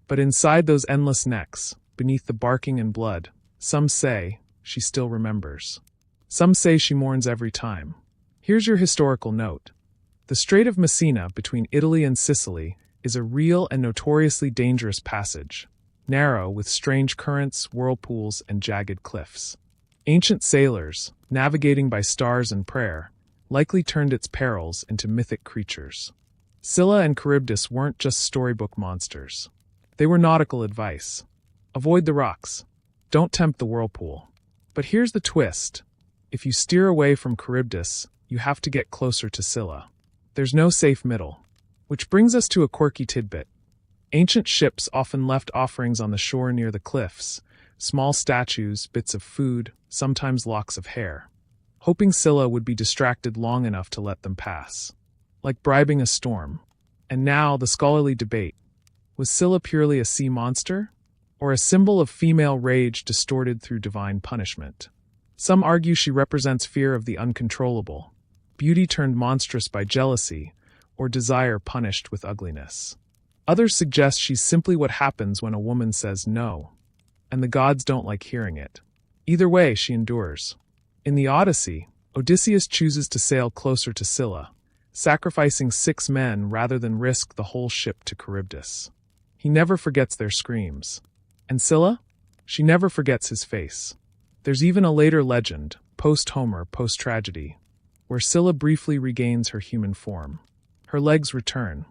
Speaker 1: But inside those endless necks, beneath the barking and blood, some say she still remembers. Some say she mourns every time. Here's your historical note. The Strait of Messina between Italy and Sicily is a real and notoriously dangerous passage, narrow with strange currents, whirlpools, and jagged cliffs. Ancient sailors, navigating by stars and prayer, likely turned its perils into mythic creatures. Scylla and Charybdis weren't just storybook monsters. They were nautical advice. Avoid the rocks. Don't tempt the whirlpool. But here's the twist. If you steer away from Charybdis, you have to get closer to Scylla. There's no safe middle. Which brings us to a quirky tidbit. Ancient ships often left offerings on the shore near the cliffs, small statues, bits of food, sometimes locks of hair, hoping Scylla would be distracted long enough to let them pass. Like bribing a storm. And now the scholarly debate. Was Scylla purely a sea monster? Or a symbol of female rage distorted through divine punishment? Some argue she represents fear of the uncontrollable, beauty turned monstrous by jealousy, or desire punished with ugliness. Others suggest she's simply what happens when a woman says no, and the gods don't like hearing it. Either way, she endures. In the Odyssey, Odysseus chooses to sail closer to Scylla, sacrificing 6 men rather than risk the whole ship to Charybdis. He never forgets their screams. And Scylla? She never forgets his face. There's even a later legend, post-Homer, post-tragedy, where Scylla briefly regains her human form. Her legs return.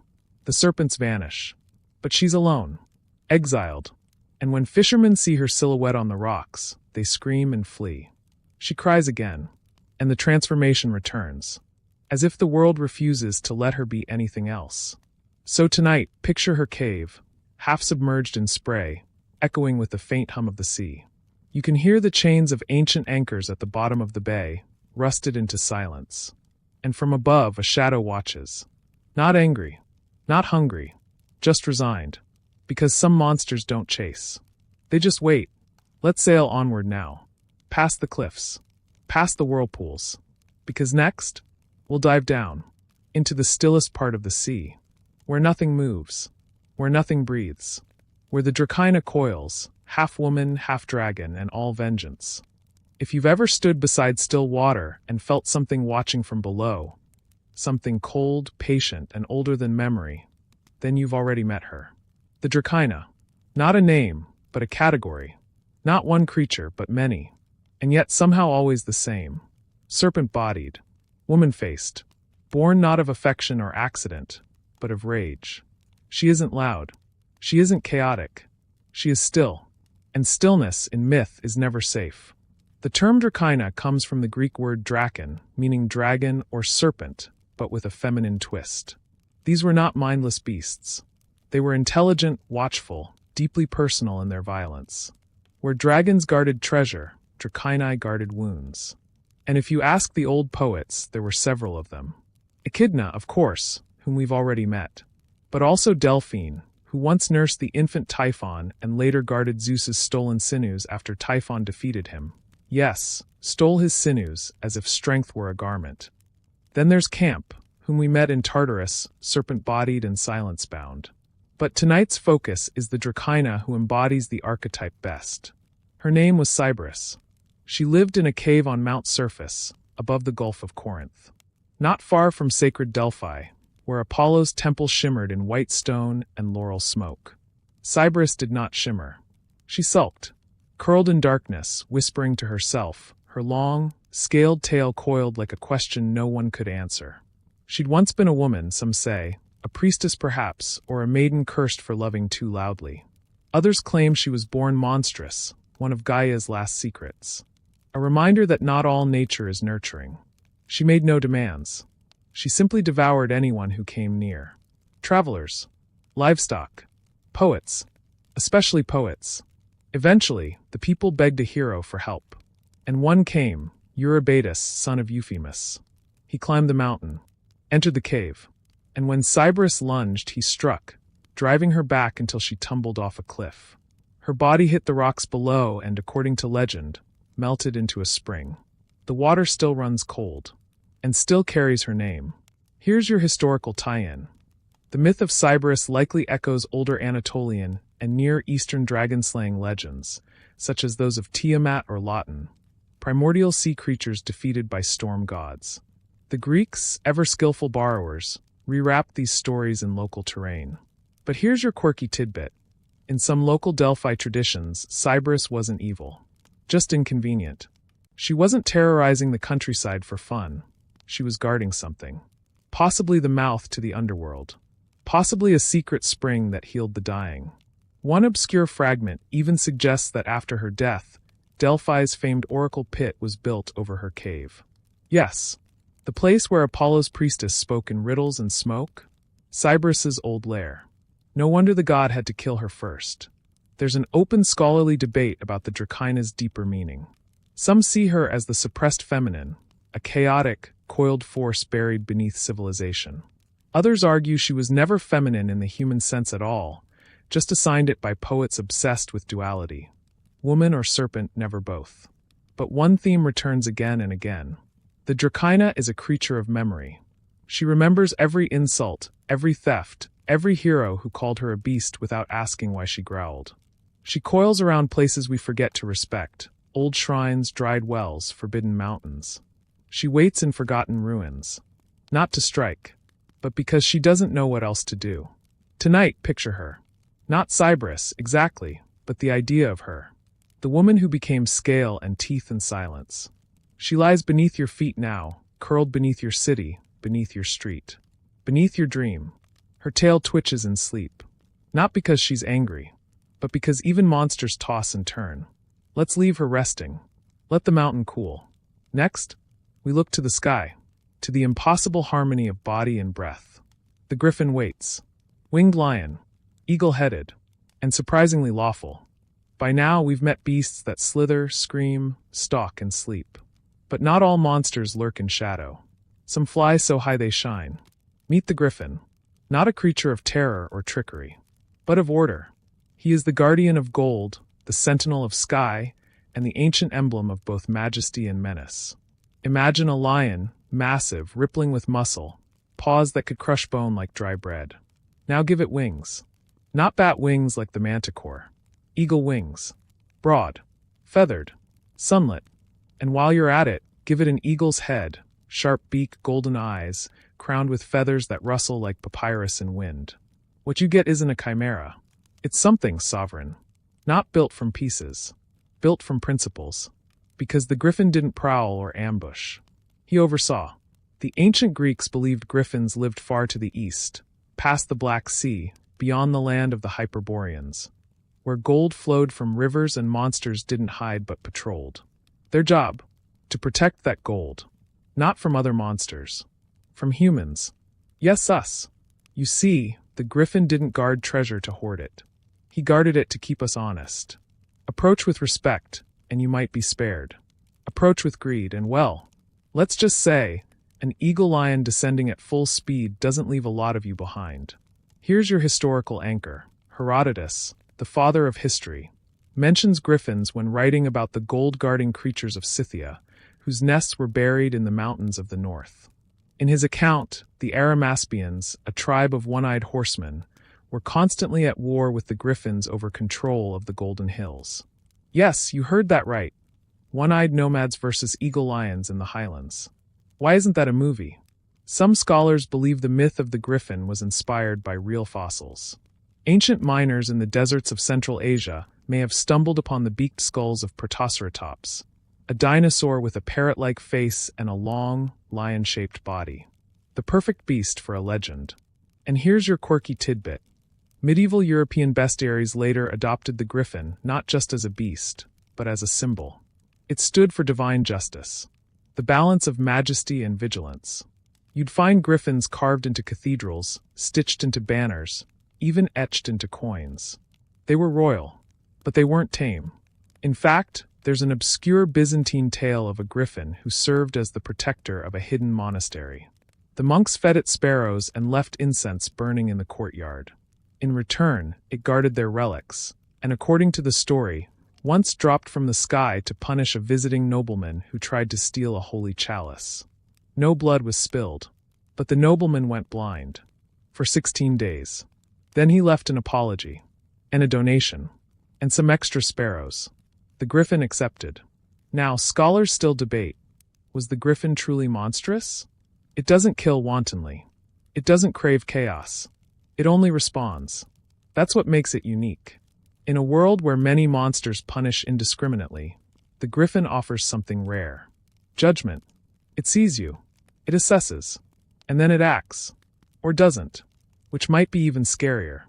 Speaker 1: The serpents vanish. But she's alone, exiled. And when fishermen see her silhouette on the rocks, they scream and flee. She cries again, and the transformation returns, as if the world refuses to let her be anything else. So tonight, picture her cave, half submerged in spray, echoing with the faint hum of the sea. You can hear the chains of ancient anchors at the bottom of the bay, rusted into silence. And from above, a shadow watches. Not angry, not hungry, just resigned. Because some monsters don't chase. They just wait. Let's sail onward now. Past the cliffs. Past the whirlpools. Because next, we'll dive down. Into the stillest part of the sea. Where nothing moves. Where nothing breathes. Where the Dracaena coils, half woman, half dragon, and all vengeance. If you've ever stood beside still water and felt something watching from below, something cold, patient, and older than memory, then you've already met her. The Dracaena. Not a name, but a category. Not one creature, but many. And yet somehow always the same. Serpent-bodied. Woman-faced. Born not of affection or accident, but of rage. She isn't loud. She isn't chaotic. She is still. And stillness, in myth, is never safe. The term dracaina comes from the Greek word drakon, meaning dragon or serpent, but with a feminine twist. These were not mindless beasts. They were intelligent, watchful, deeply personal in their violence. Where dragons guarded treasure, dracaini guarded wounds. And if you ask the old poets, there were several of them. Echidna, of course, whom we've already met, but also Delphine, who once nursed the infant Typhon and later guarded Zeus's stolen sinews after Typhon defeated him. Yes, stole his sinews, as if strength were a garment. Then there's Camp, whom we met in Tartarus, serpent-bodied and silence-bound. But tonight's focus is the dracaina who embodies the archetype best. Her name was Sybaris. She lived in a cave on Mount Surface, above the Gulf of Corinth. Not far from sacred Delphi, where Apollo's temple shimmered in white stone and laurel smoke. Sybaris did not shimmer. She sulked, curled in darkness, whispering to herself, her long, scaled tail coiled like a question no one could answer. She'd once been a woman, some say, a priestess perhaps, or a maiden cursed for loving too loudly. Others claim she was born monstrous, one of Gaia's last secrets. A reminder that not all nature is nurturing. She made no demands. She simply devoured anyone who came near. Travelers, livestock, poets, especially poets. Eventually, the people begged a hero for help. And one came, Eurybatus, son of Euphemus. He climbed the mountain, entered the cave, and when Sybaris lunged, he struck, driving her back until she tumbled off a cliff. Her body hit the rocks below and, according to legend, melted into a spring. The water still runs cold, and still carries her name. Here's your historical tie-in. The myth of Sybaris likely echoes older Anatolian and Near Eastern dragon-slaying legends, such as those of Tiamat or Lawton, primordial sea creatures defeated by storm gods. The Greeks, ever skillful borrowers, rewrapped these stories in local terrain. But here's your quirky tidbit. In some local Delphi traditions, Sybaris wasn't evil, just inconvenient. She wasn't terrorizing the countryside for fun. She was guarding something. Possibly the mouth to the underworld. Possibly a secret spring that healed the dying. One obscure fragment even suggests that after her death, Delphi's famed oracle pit was built over her cave. Yes, the place where Apollo's priestess spoke in riddles and smoke? Sybaris's old lair. No wonder the god had to kill her first. There's an open scholarly debate about the dracaina's deeper meaning. Some see her as the suppressed feminine, a chaotic, coiled force buried beneath civilization. Others argue she was never feminine in the human sense at all, just assigned it by poets obsessed with duality. Woman or serpent, never both. But one theme returns again and again. The dracaina is a creature of memory. She remembers every insult, every theft, every hero who called her a beast without asking why she growled. She coils around places we forget to respect, old shrines, dried wells, forbidden mountains. She waits in forgotten ruins. Not to strike, but because she doesn't know what else to do. Tonight, picture her. Not Sybaris, exactly, but the idea of her. The woman who became scale and teeth in silence. She lies beneath your feet now, curled beneath your city, beneath your street. Beneath your dream. Her tail twitches in sleep. Not because she's angry, but because even monsters toss and turn. Let's leave her resting. Let the mountain cool. Next, we look to the sky, to the impossible harmony of body and breath. The griffin waits. Winged lion, eagle-headed, and surprisingly lawful. By now we've met beasts that slither, scream, stalk, and sleep. But not all monsters lurk in shadow. Some fly so high they shine. Meet the griffin, not a creature of terror or trickery, but of order. He is the guardian of gold, the sentinel of sky, and the ancient emblem of both majesty and menace. Imagine a lion, massive, rippling with muscle, paws that could crush bone like dry bread. Now give it wings. Not bat wings like the manticore. Eagle wings. Broad, feathered, sunlit. And while you're at it, give it an eagle's head, sharp beak, golden eyes, crowned with feathers that rustle like papyrus in wind. What you get isn't a chimera. It's something sovereign. Not built from pieces. Built from principles. Because the griffin didn't prowl or ambush. He oversaw. The ancient Greeks believed griffins lived far to the east, past the Black Sea, beyond the land of the Hyperboreans, where gold flowed from rivers and monsters didn't hide but patrolled. Their job? To protect that gold. Not from other monsters. From humans. Yes, us. You see, the griffin didn't guard treasure to hoard it. He guarded it to keep us honest. Approach with respect, and you might be spared. Approach with greed, and well, let's just say, an eagle lion descending at full speed doesn't leave a lot of you behind. Here's your historical anchor. Herodotus, the father of history, mentions griffins when writing about the gold-guarding creatures of Scythia, whose nests were buried in the mountains of the north. In his account, the Arimaspians, a tribe of one-eyed horsemen, were constantly at war with the griffins over control of the Golden Hills. Yes, you heard that right. One-eyed nomads versus eagle lions in the highlands. Why isn't that a movie? Some scholars believe the myth of the griffin was inspired by real fossils. Ancient miners in the deserts of Central Asia may have stumbled upon the beaked skulls of Protoceratops, a dinosaur with a parrot-like face and a long, lion-shaped body. The perfect beast for a legend. And here's your quirky tidbit. Medieval European bestiaries later adopted the griffin not just as a beast, but as a symbol. It stood for divine justice, the balance of majesty and vigilance. You'd find griffins carved into cathedrals, stitched into banners, even etched into coins. They were royal, but they weren't tame. In fact, there's an obscure Byzantine tale of a griffin who served as the protector of a hidden monastery. The monks fed it sparrows and left incense burning in the courtyard. In return, it guarded their relics, and according to the story, once dropped from the sky to punish a visiting nobleman who tried to steal a holy chalice. No blood was spilled, but the nobleman went blind. For 16 days. Then he left an apology, and a donation, and some extra sparrows. The griffin accepted. Now, scholars still debate. Was the griffin truly monstrous? It doesn't kill wantonly. It doesn't crave chaos. It only responds. That's what makes it unique. In a world where many monsters punish indiscriminately, the griffin offers something rare. Judgment. It sees you. It assesses. And then it acts. Or doesn't. Which might be even scarier.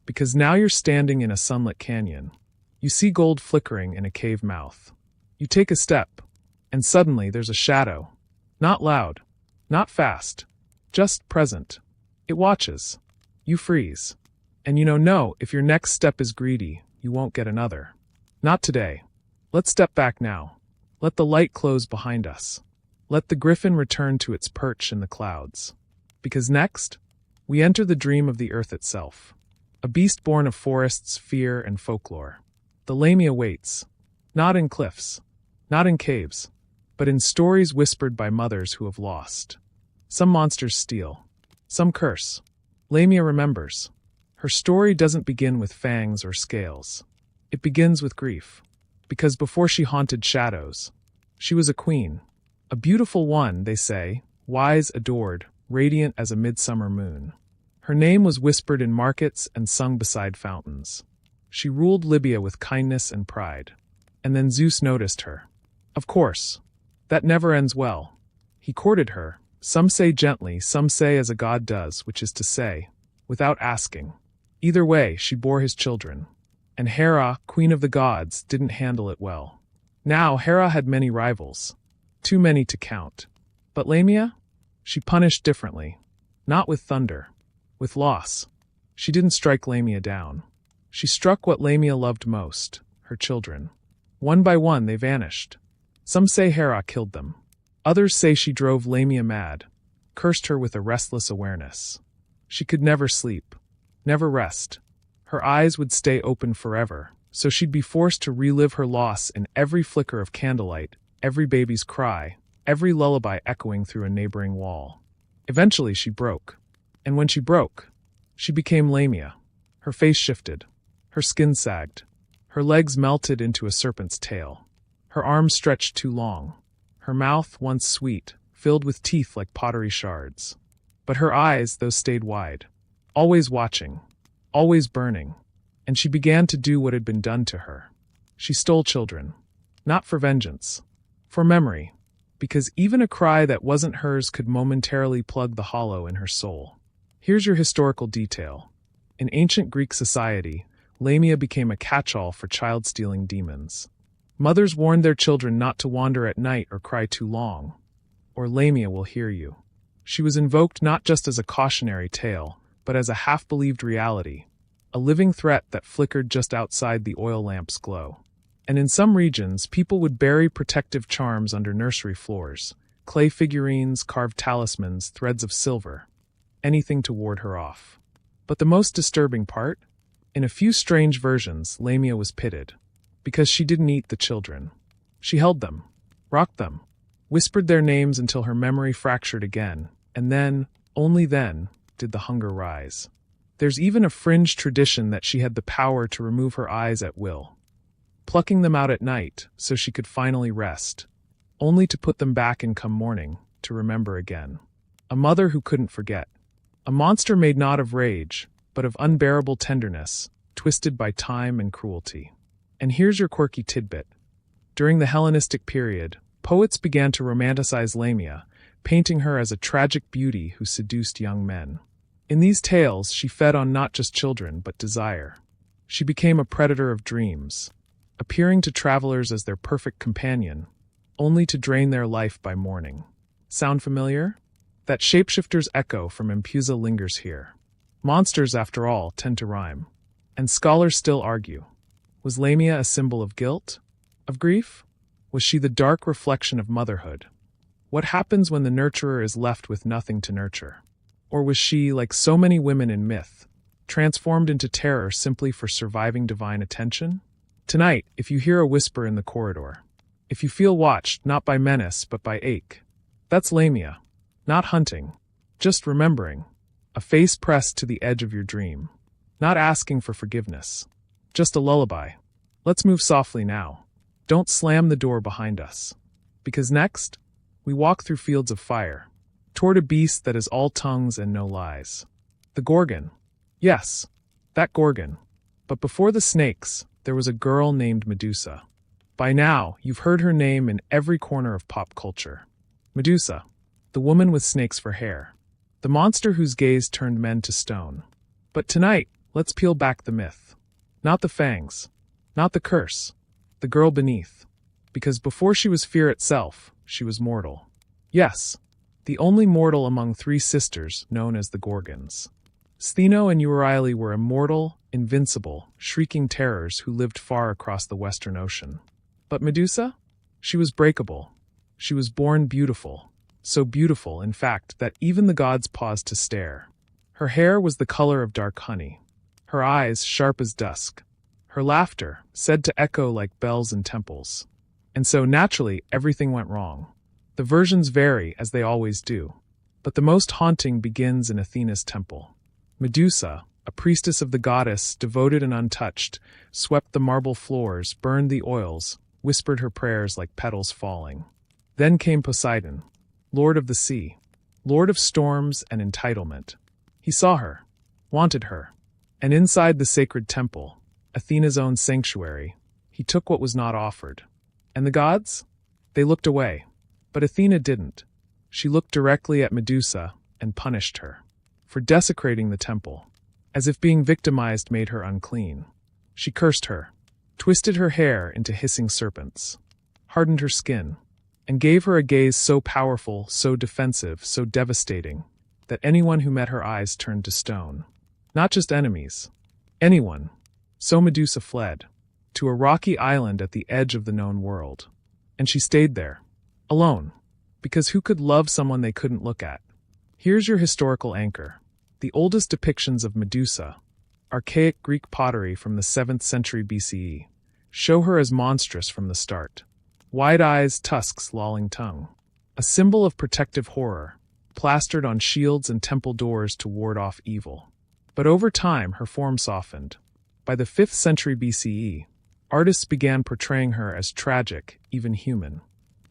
Speaker 1: Because now you're standing in a sunlit canyon. You see gold flickering in a cave mouth. You take a step, and suddenly there's a shadow. Not loud. Not fast. Just present. It watches. You freeze. And no, if your next step is greedy, you won't get another. Not today. Let's step back now. Let the light close behind us. Let the griffin return to its perch in the clouds. Because next, we enter the dream of the earth itself. A beast born of forests, fear, and folklore. The Lamia waits. Not in cliffs. Not in caves. But in stories whispered by mothers who have lost. Some monsters steal. Some curse. Lamia remembers. Her story doesn't begin with fangs or scales. It begins with grief. Because before she haunted shadows, she was a queen. A beautiful one, they say, wise, adored, radiant as a midsummer moon. Her name was whispered in markets and sung beside fountains. She ruled Libya with kindness and pride. And then Zeus noticed her. Of course. That never ends well. He courted her, some say gently, some say as a god does, which is to say, without asking. Either way, she bore his children. And Hera, queen of the gods, didn't handle it well. Now, Hera had many rivals. Too many to count. But Lamia? She punished differently. Not with thunder. With loss. She didn't strike Lamia down. She struck what Lamia loved most, her children. One by one they vanished. Some say Hera killed them. Others say she drove Lamia mad, cursed her with a restless awareness. She could never sleep. Never rest. Her eyes would stay open forever, so she'd be forced to relive her loss in every flicker of candlelight, every baby's cry, every lullaby echoing through a neighboring wall. Eventually she broke. And when she broke, she became Lamia. Her face shifted. Her skin sagged. Her legs melted into a serpent's tail. Her arms stretched too long. Her mouth, once sweet, filled with teeth like pottery shards. But her eyes, those stayed wide. Always watching, always burning, and she began to do what had been done to her. She stole children, not for vengeance, for memory, because even a cry that wasn't hers could momentarily plug the hollow in her soul. Here's your historical detail. In ancient Greek society, Lamia became a catch-all for child-stealing demons. Mothers warned their children not to wander at night or cry too long, or Lamia will hear you. She was invoked not just as a cautionary tale, but as a half-believed reality, a living threat that flickered just outside the oil lamp's glow. And in some regions, people would bury protective charms under nursery floors, clay figurines, carved talismans, threads of silver, anything to ward her off. But the most disturbing part? In a few strange versions, Lamia was pitted, because she didn't eat the children. She held them, rocked them, whispered their names until her memory fractured again, and then, only then, did the hunger rise. There's even a fringe tradition that she had the power to remove her eyes at will, plucking them out at night so she could finally rest, only to put them back in come morning, to remember again. A mother who couldn't forget. A monster made not of rage, but of unbearable tenderness, twisted by time and cruelty. And here's your quirky tidbit. During the Hellenistic period, poets began to romanticize Lamia, painting her as a tragic beauty who seduced young men. In these tales, she fed on not just children, but desire. She became a predator of dreams, appearing to travelers as their perfect companion, only to drain their life by morning. Sound familiar? That shapeshifter's echo from Impusa lingers here. Monsters, after all, tend to rhyme. And scholars still argue. Was Lamia a symbol of guilt? Of grief? Was she the dark reflection of motherhood? What happens when the nurturer is left with nothing to nurture? Or was she, like so many women in myth, transformed into terror simply for surviving divine attention? Tonight, if you hear a whisper in the corridor, if you feel watched not by menace but by ache, that's Lamia. Not hunting, just remembering, a face pressed to the edge of your dream. Not asking for forgiveness, just a lullaby. Let's move softly now. Don't slam the door behind us. Because next, we walk through fields of fire, toward a beast that is all tongues and no lies. The Gorgon. Yes, that Gorgon. But before the snakes, there was a girl named Medusa. By now, you've heard her name in every corner of pop culture. Medusa, the woman with snakes for hair, the monster whose gaze turned men to stone. But tonight, let's peel back the myth. Not the fangs, not the curse, the girl beneath. Because before she was fear itself, she was mortal. Yes, the only mortal among three sisters known as the Gorgons. Stheno and Euryale were immortal, invincible, shrieking terrors who lived far across the Western Ocean. But Medusa? She was breakable. She was born beautiful. So beautiful, in fact, that even the gods paused to stare. Her hair was the color of dark honey. Her eyes sharp as dusk. Her laughter said to echo like bells in temples. And so, naturally, everything went wrong. The versions vary, as they always do. But the most haunting begins in Athena's temple. Medusa, a priestess of the goddess, devoted and untouched, swept the marble floors, burned the oils, whispered her prayers like petals falling. Then came Poseidon, lord of the sea, lord of storms and entitlement. He saw her, wanted her, and inside the sacred temple, Athena's own sanctuary, he took what was not offered. And the gods? They looked away. But Athena didn't. She looked directly at Medusa and punished her for desecrating the temple, as if being victimized made her unclean. She cursed her, twisted her hair into hissing serpents, hardened her skin, and gave her a gaze so powerful, so defensive, so devastating, that anyone who met her eyes turned to stone. Not just enemies. Anyone. So Medusa fled, to a rocky island at the edge of the known world. And she stayed there, alone, because who could love someone they couldn't look at? Here's your historical anchor. The oldest depictions of Medusa, archaic Greek pottery from the 7th century BCE, show her as monstrous from the start. Wide eyes, tusks, lolling tongue. A symbol of protective horror, plastered on shields and temple doors to ward off evil. But over time, her form softened. By the 5th century BCE, artists began portraying her as tragic, even human.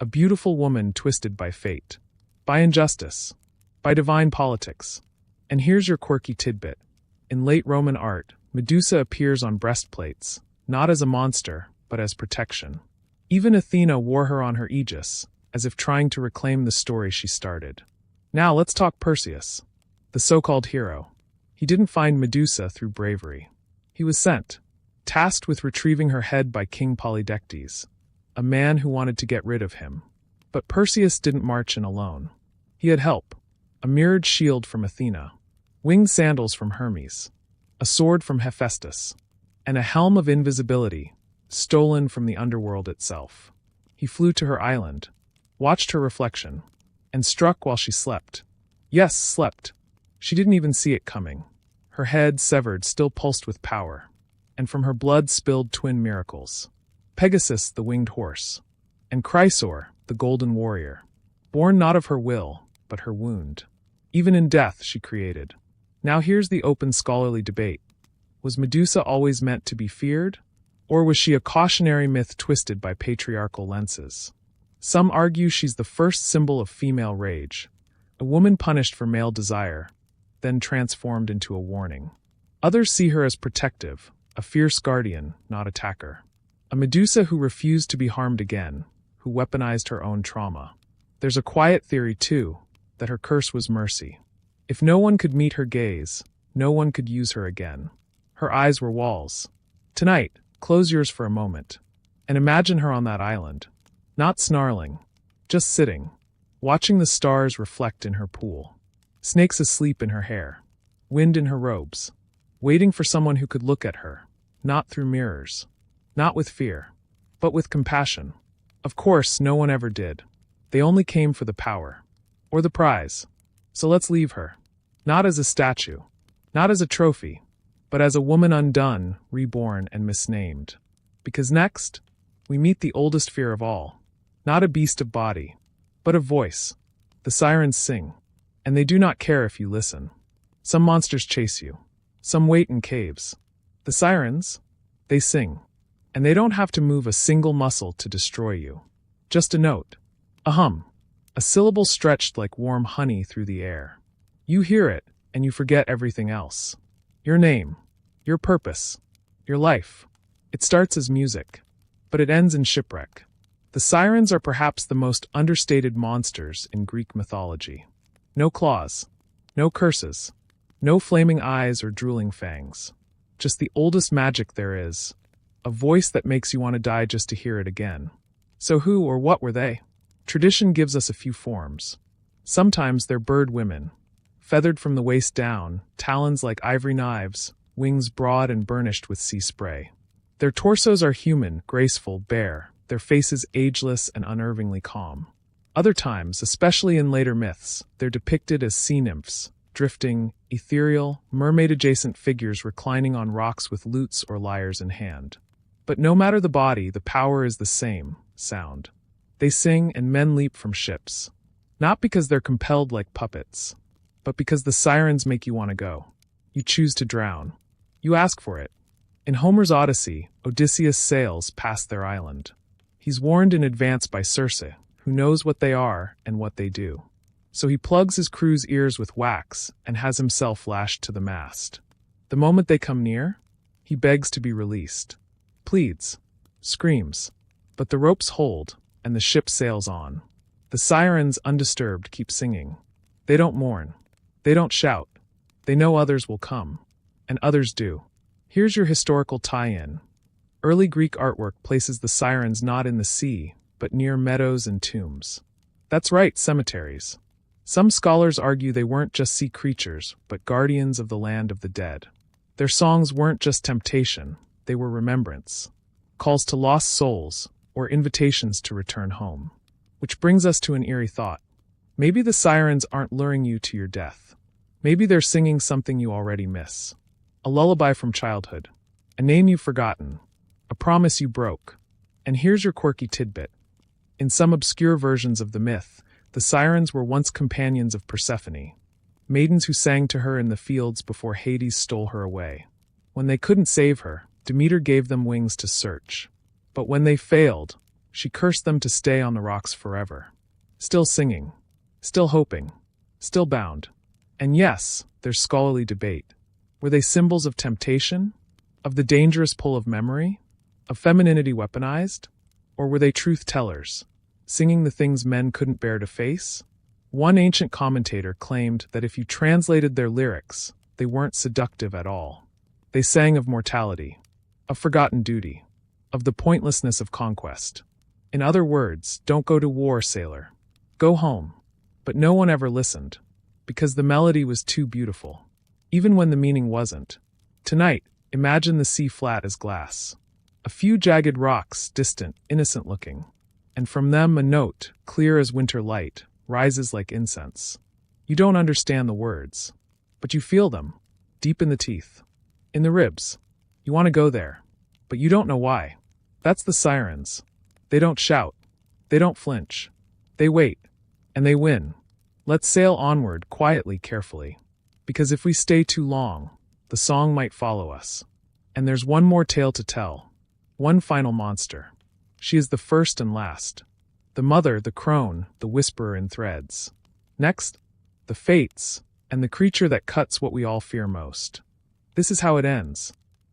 Speaker 1: A beautiful woman twisted by fate, by injustice, by divine politics. And here's your quirky tidbit. In late Roman art, Medusa appears on breastplates, not as a monster, but as protection. Even Athena wore her on her aegis, as if trying to reclaim the story she started. Now let's talk Perseus, the so-called hero. He didn't find Medusa through bravery. He was sent, tasked with retrieving her head by King Polydectes. a man who wanted to get rid of him. But Perseus didn't march in alone. He had help: a mirrored shield from Athena, winged sandals from Hermes, a sword from Hephaestus, and a helm of invisibility, stolen from the underworld itself. He flew to her island, watched her reflection, and struck while she slept. Yes, slept. She didn't even see it coming. Her head, severed, still pulsed with power, and from her blood spilled twin miracles: Pegasus, the winged horse, and Chrysor, the golden warrior, born not of her will, but her wound. Even in death she created. Now here's the open scholarly debate. Was Medusa always meant to be feared? Or was she a cautionary myth twisted by patriarchal lenses? Some argue she's the first symbol of female rage, a woman punished for male desire, then transformed into a warning. Others see her as protective, a fierce guardian, not attacker. A Medusa who refused to be harmed again, who weaponized her own trauma. There's a quiet theory, too, that her curse was mercy. If no one could meet her gaze, no one could use her again. Her eyes were walls. Tonight, close yours for a moment, and imagine her on that island. Not snarling, just sitting, watching the stars reflect in her pool. Snakes asleep in her hair, wind in her robes, waiting for someone who could look at her, not through mirrors, not with fear, but with compassion. Of course, no one ever did. They only came for the power, or the prize. So let's leave her, not as a statue, not as a trophy, but as a woman undone, reborn, and misnamed. Because next, we meet the oldest fear of all, not a beast of body, but a voice. The sirens sing, and they do not care if you listen. Some monsters chase you, some wait in caves. The sirens, they sing, and they don't have to move a single muscle to destroy you. Just a note, a hum, a syllable stretched like warm honey through the air. You hear it, and you forget everything else. Your name, your purpose, your life. It starts as music, but it ends in shipwreck. The sirens are perhaps the most understated monsters in Greek mythology. No claws, no curses, no flaming eyes or drooling fangs. Just the oldest magic there is, a voice that makes you want to die just to hear it again. So who or what were they? Tradition gives us a few forms. Sometimes they're bird women, feathered from the waist down, talons like ivory knives, wings broad and burnished with sea spray. Their torsos are human, graceful, bare, their faces ageless and unnervingly calm. Other times, especially in later myths, they're depicted as sea nymphs, drifting, ethereal, mermaid-adjacent figures reclining on rocks with lutes or lyres in hand. But no matter the body, the power is the same: sound. They sing and men leap from ships. Not because they're compelled like puppets, but because the sirens make you want to go. You choose to drown. You ask for it. In Homer's Odyssey, Odysseus sails past their island. He's warned in advance by Circe, who knows what they are and what they do. So he plugs his crew's ears with wax and has himself lashed to the mast. The moment they come near, he begs to be released. Pleads, screams, but the ropes hold, and the ship sails on. The sirens, undisturbed, keep singing. They don't mourn. They don't shout. They know others will come, and others do. Here's your historical tie-in. Early Greek artwork places the sirens not in the sea, but near meadows and tombs. That's right, cemeteries. Some scholars argue they weren't just sea creatures, but guardians of the land of the dead. Their songs weren't just temptation, they were remembrance, calls to lost souls, or invitations to return home. Which brings us to an eerie thought. Maybe the sirens aren't luring you to your death. Maybe they're singing something you already miss. A lullaby from childhood, a name you've forgotten, a promise you broke. And here's your quirky tidbit. In some obscure versions of the myth, the sirens were once companions of Persephone, maidens who sang to her in the fields before Hades stole her away. When they couldn't save her, Demeter gave them wings to search. But when they failed, she cursed them to stay on the rocks forever. Still singing, still hoping, still bound. And yes, there's scholarly debate. Were they symbols of temptation? Of the dangerous pull of memory? Of femininity weaponized? Or were they truth-tellers, singing the things men couldn't bear to face? One ancient commentator claimed that if you translated their lyrics, they weren't seductive at all. They sang of mortality, of forgotten duty, of the pointlessness of conquest. In other words, don't go to war, sailor. Go home. But no one ever listened, because the melody was too beautiful, even when the meaning wasn't. Tonight, imagine the sea flat as glass. A few jagged rocks, distant, innocent-looking. And from them a note, clear as winter light, rises like incense. You don't understand the words, but you feel them, deep in the teeth, in the ribs. You want to go there, but you don't know why. That's the sirens. They don't shout. They don't flinch. They wait, and they win. Let's sail onward, quietly, carefully. Because if we stay too long, the song might follow us. And there's one more tale to tell. One final monster. She is the first and last. The mother, the crone, the whisperer in threads. Next, the fates, and the creature that cuts what we all fear most. This is how it ends.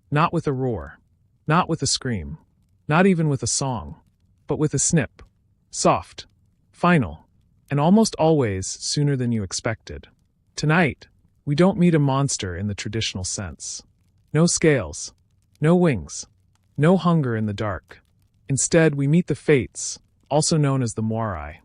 Speaker 1: Not with a roar. Not with a scream. Not even with a song. But with a snip. Soft. Final. And almost always sooner than you expected. Tonight, we don't meet a monster in the traditional sense. No scales. No wings. No hunger in the dark. Instead, we meet the fates, also known as the Moirai.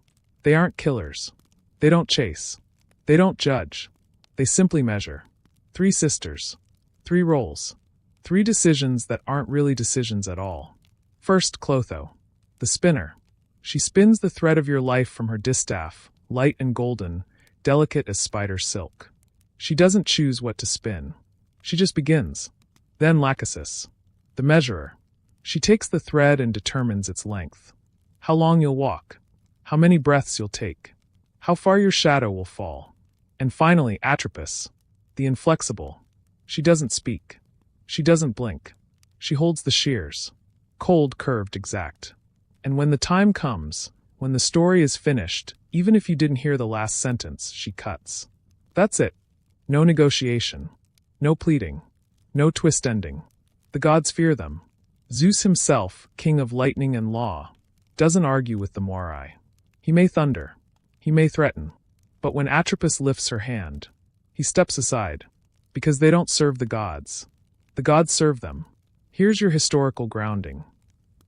Speaker 1: They aren't killers. They don't chase. They don't judge. They simply measure. 3 sisters. 3 roles. 3 decisions that aren't really decisions at all. First, Clotho, the spinner. She spins the thread of your life from her distaff, light and golden, delicate as spider silk. She doesn't choose what to spin. She just begins. Then Lachesis, the measurer. She takes the thread and determines its length. How long you'll walk. How many breaths you'll take. How far your shadow will fall. And finally, Atropos, the inflexible. She doesn't speak. She doesn't blink. She holds the shears. Cold, curved, exact. And when the time comes, when the story is finished, even if you didn't hear the last sentence, she cuts. That's it. No negotiation. No pleading. No twist ending. The gods fear them. Zeus himself, king of lightning and law, doesn't argue with the Moirai. He may thunder. He may threaten. But when Atropos lifts her hand, he steps aside, because they don't serve the gods. The gods serve them. Here's your historical grounding.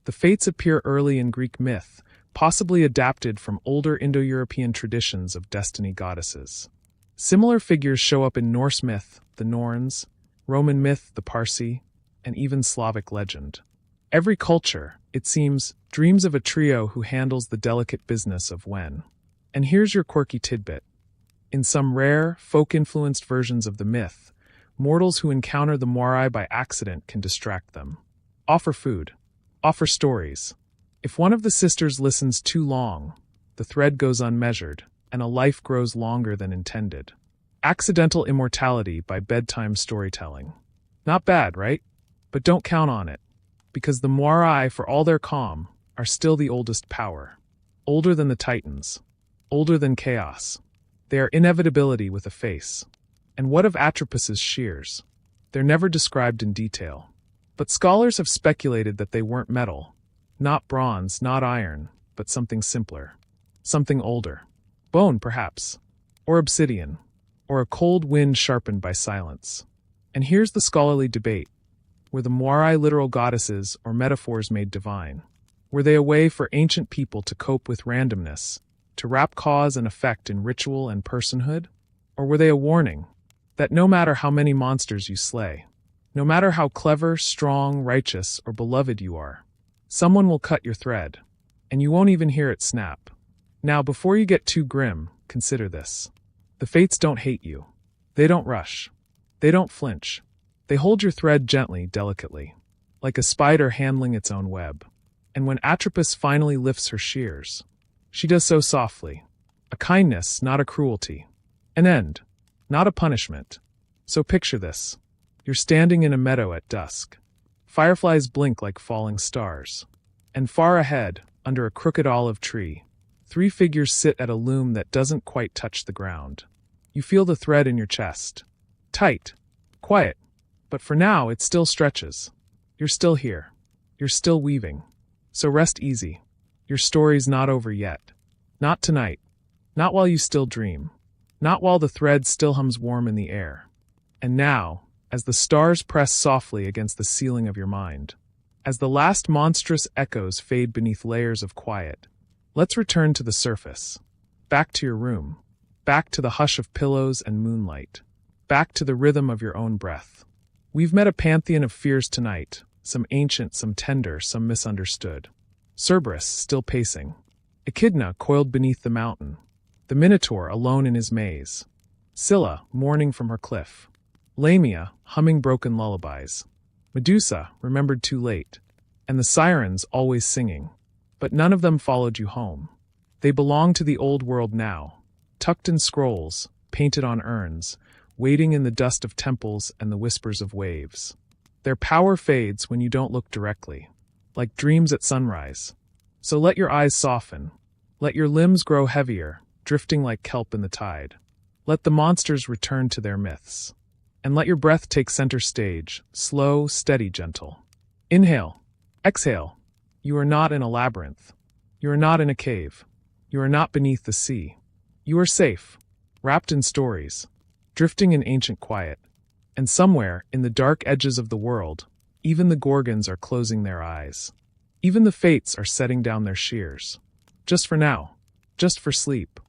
Speaker 1: The fates appear early in Greek myth, possibly adapted from older Indo-European traditions of destiny goddesses. Similar figures show up in Norse myth, the Norns, Roman myth, the Parsi, and even Slavic legend. Every culture, it seems, dreams of a trio who handles the delicate business of when. And here's your quirky tidbit. In some rare, folk-influenced versions of the myth, mortals who encounter the Moirai by accident can distract them. Offer food. Offer stories. If one of the sisters listens too long, the thread goes unmeasured, and a life grows longer than intended. Accidental immortality by bedtime storytelling. Not bad, right? But don't count on it. Because the Moirai, for all their calm, are still the oldest power. Older than the Titans. Older than chaos. They are inevitability with a face. And what of Atropos's shears? They're never described in detail. But scholars have speculated that they weren't metal. Not bronze, not iron, but something simpler. Something older. Bone, perhaps. Or obsidian. Or a cold wind sharpened by silence. And here's the scholarly debate. Were the Moirai literal goddesses or metaphors made divine? Were they a way for ancient people to cope with randomness, to wrap cause and effect in ritual and personhood? Or were they a warning that no matter how many monsters you slay, no matter how clever, strong, righteous, or beloved you are, someone will cut your thread, and you won't even hear it snap. Now, before you get too grim, consider this. The fates don't hate you. They don't rush. They don't flinch. They hold your thread gently, delicately, like a spider handling its own web. And when Atropos finally lifts her shears, she does so softly. A kindness, not a cruelty. An end, not a punishment. So picture this. You're standing in a meadow at dusk. Fireflies blink like falling stars. And far ahead, under a crooked olive tree, 3 figures sit at a loom that doesn't quite touch the ground. You feel the thread in your chest. Tight. Quiet. But for now, it still stretches. You're still here. You're still weaving. So rest easy. Your story's not over yet. Not tonight. Not while you still dream. Not while the thread still hums warm in the air. And now, as the stars press softly against the ceiling of your mind, As the last monstrous echoes fade beneath layers of quiet, let's return to the surface. Back to your room. Back to the hush of pillows and moonlight. Back to the rhythm of your own breath. We've met a pantheon of fears tonight, some ancient, some tender, some misunderstood. Cerberus, still pacing. Echidna, coiled beneath the mountain. The Minotaur, alone in his maze. Scylla, mourning from her cliff. Lamia, humming broken lullabies. Medusa, remembered too late. And the sirens, always singing. But none of them followed you home. They belong to the old world now, tucked in scrolls, painted on urns, waiting in the dust of temples and the whispers of waves. Their power fades when you don't look directly, like dreams at sunrise. So let your eyes soften. Let your limbs grow heavier, drifting like kelp in the tide. Let the monsters return to their myths. And let your breath take center stage, slow, steady, gentle. Inhale. Exhale. You are not in a labyrinth. You are not in a cave. You are not beneath the sea. You are safe, wrapped in stories, drifting in ancient quiet. And somewhere, in the dark edges of the world, even the Gorgons are closing their eyes. Even the Fates are setting down their shears. Just for now. Just for sleep.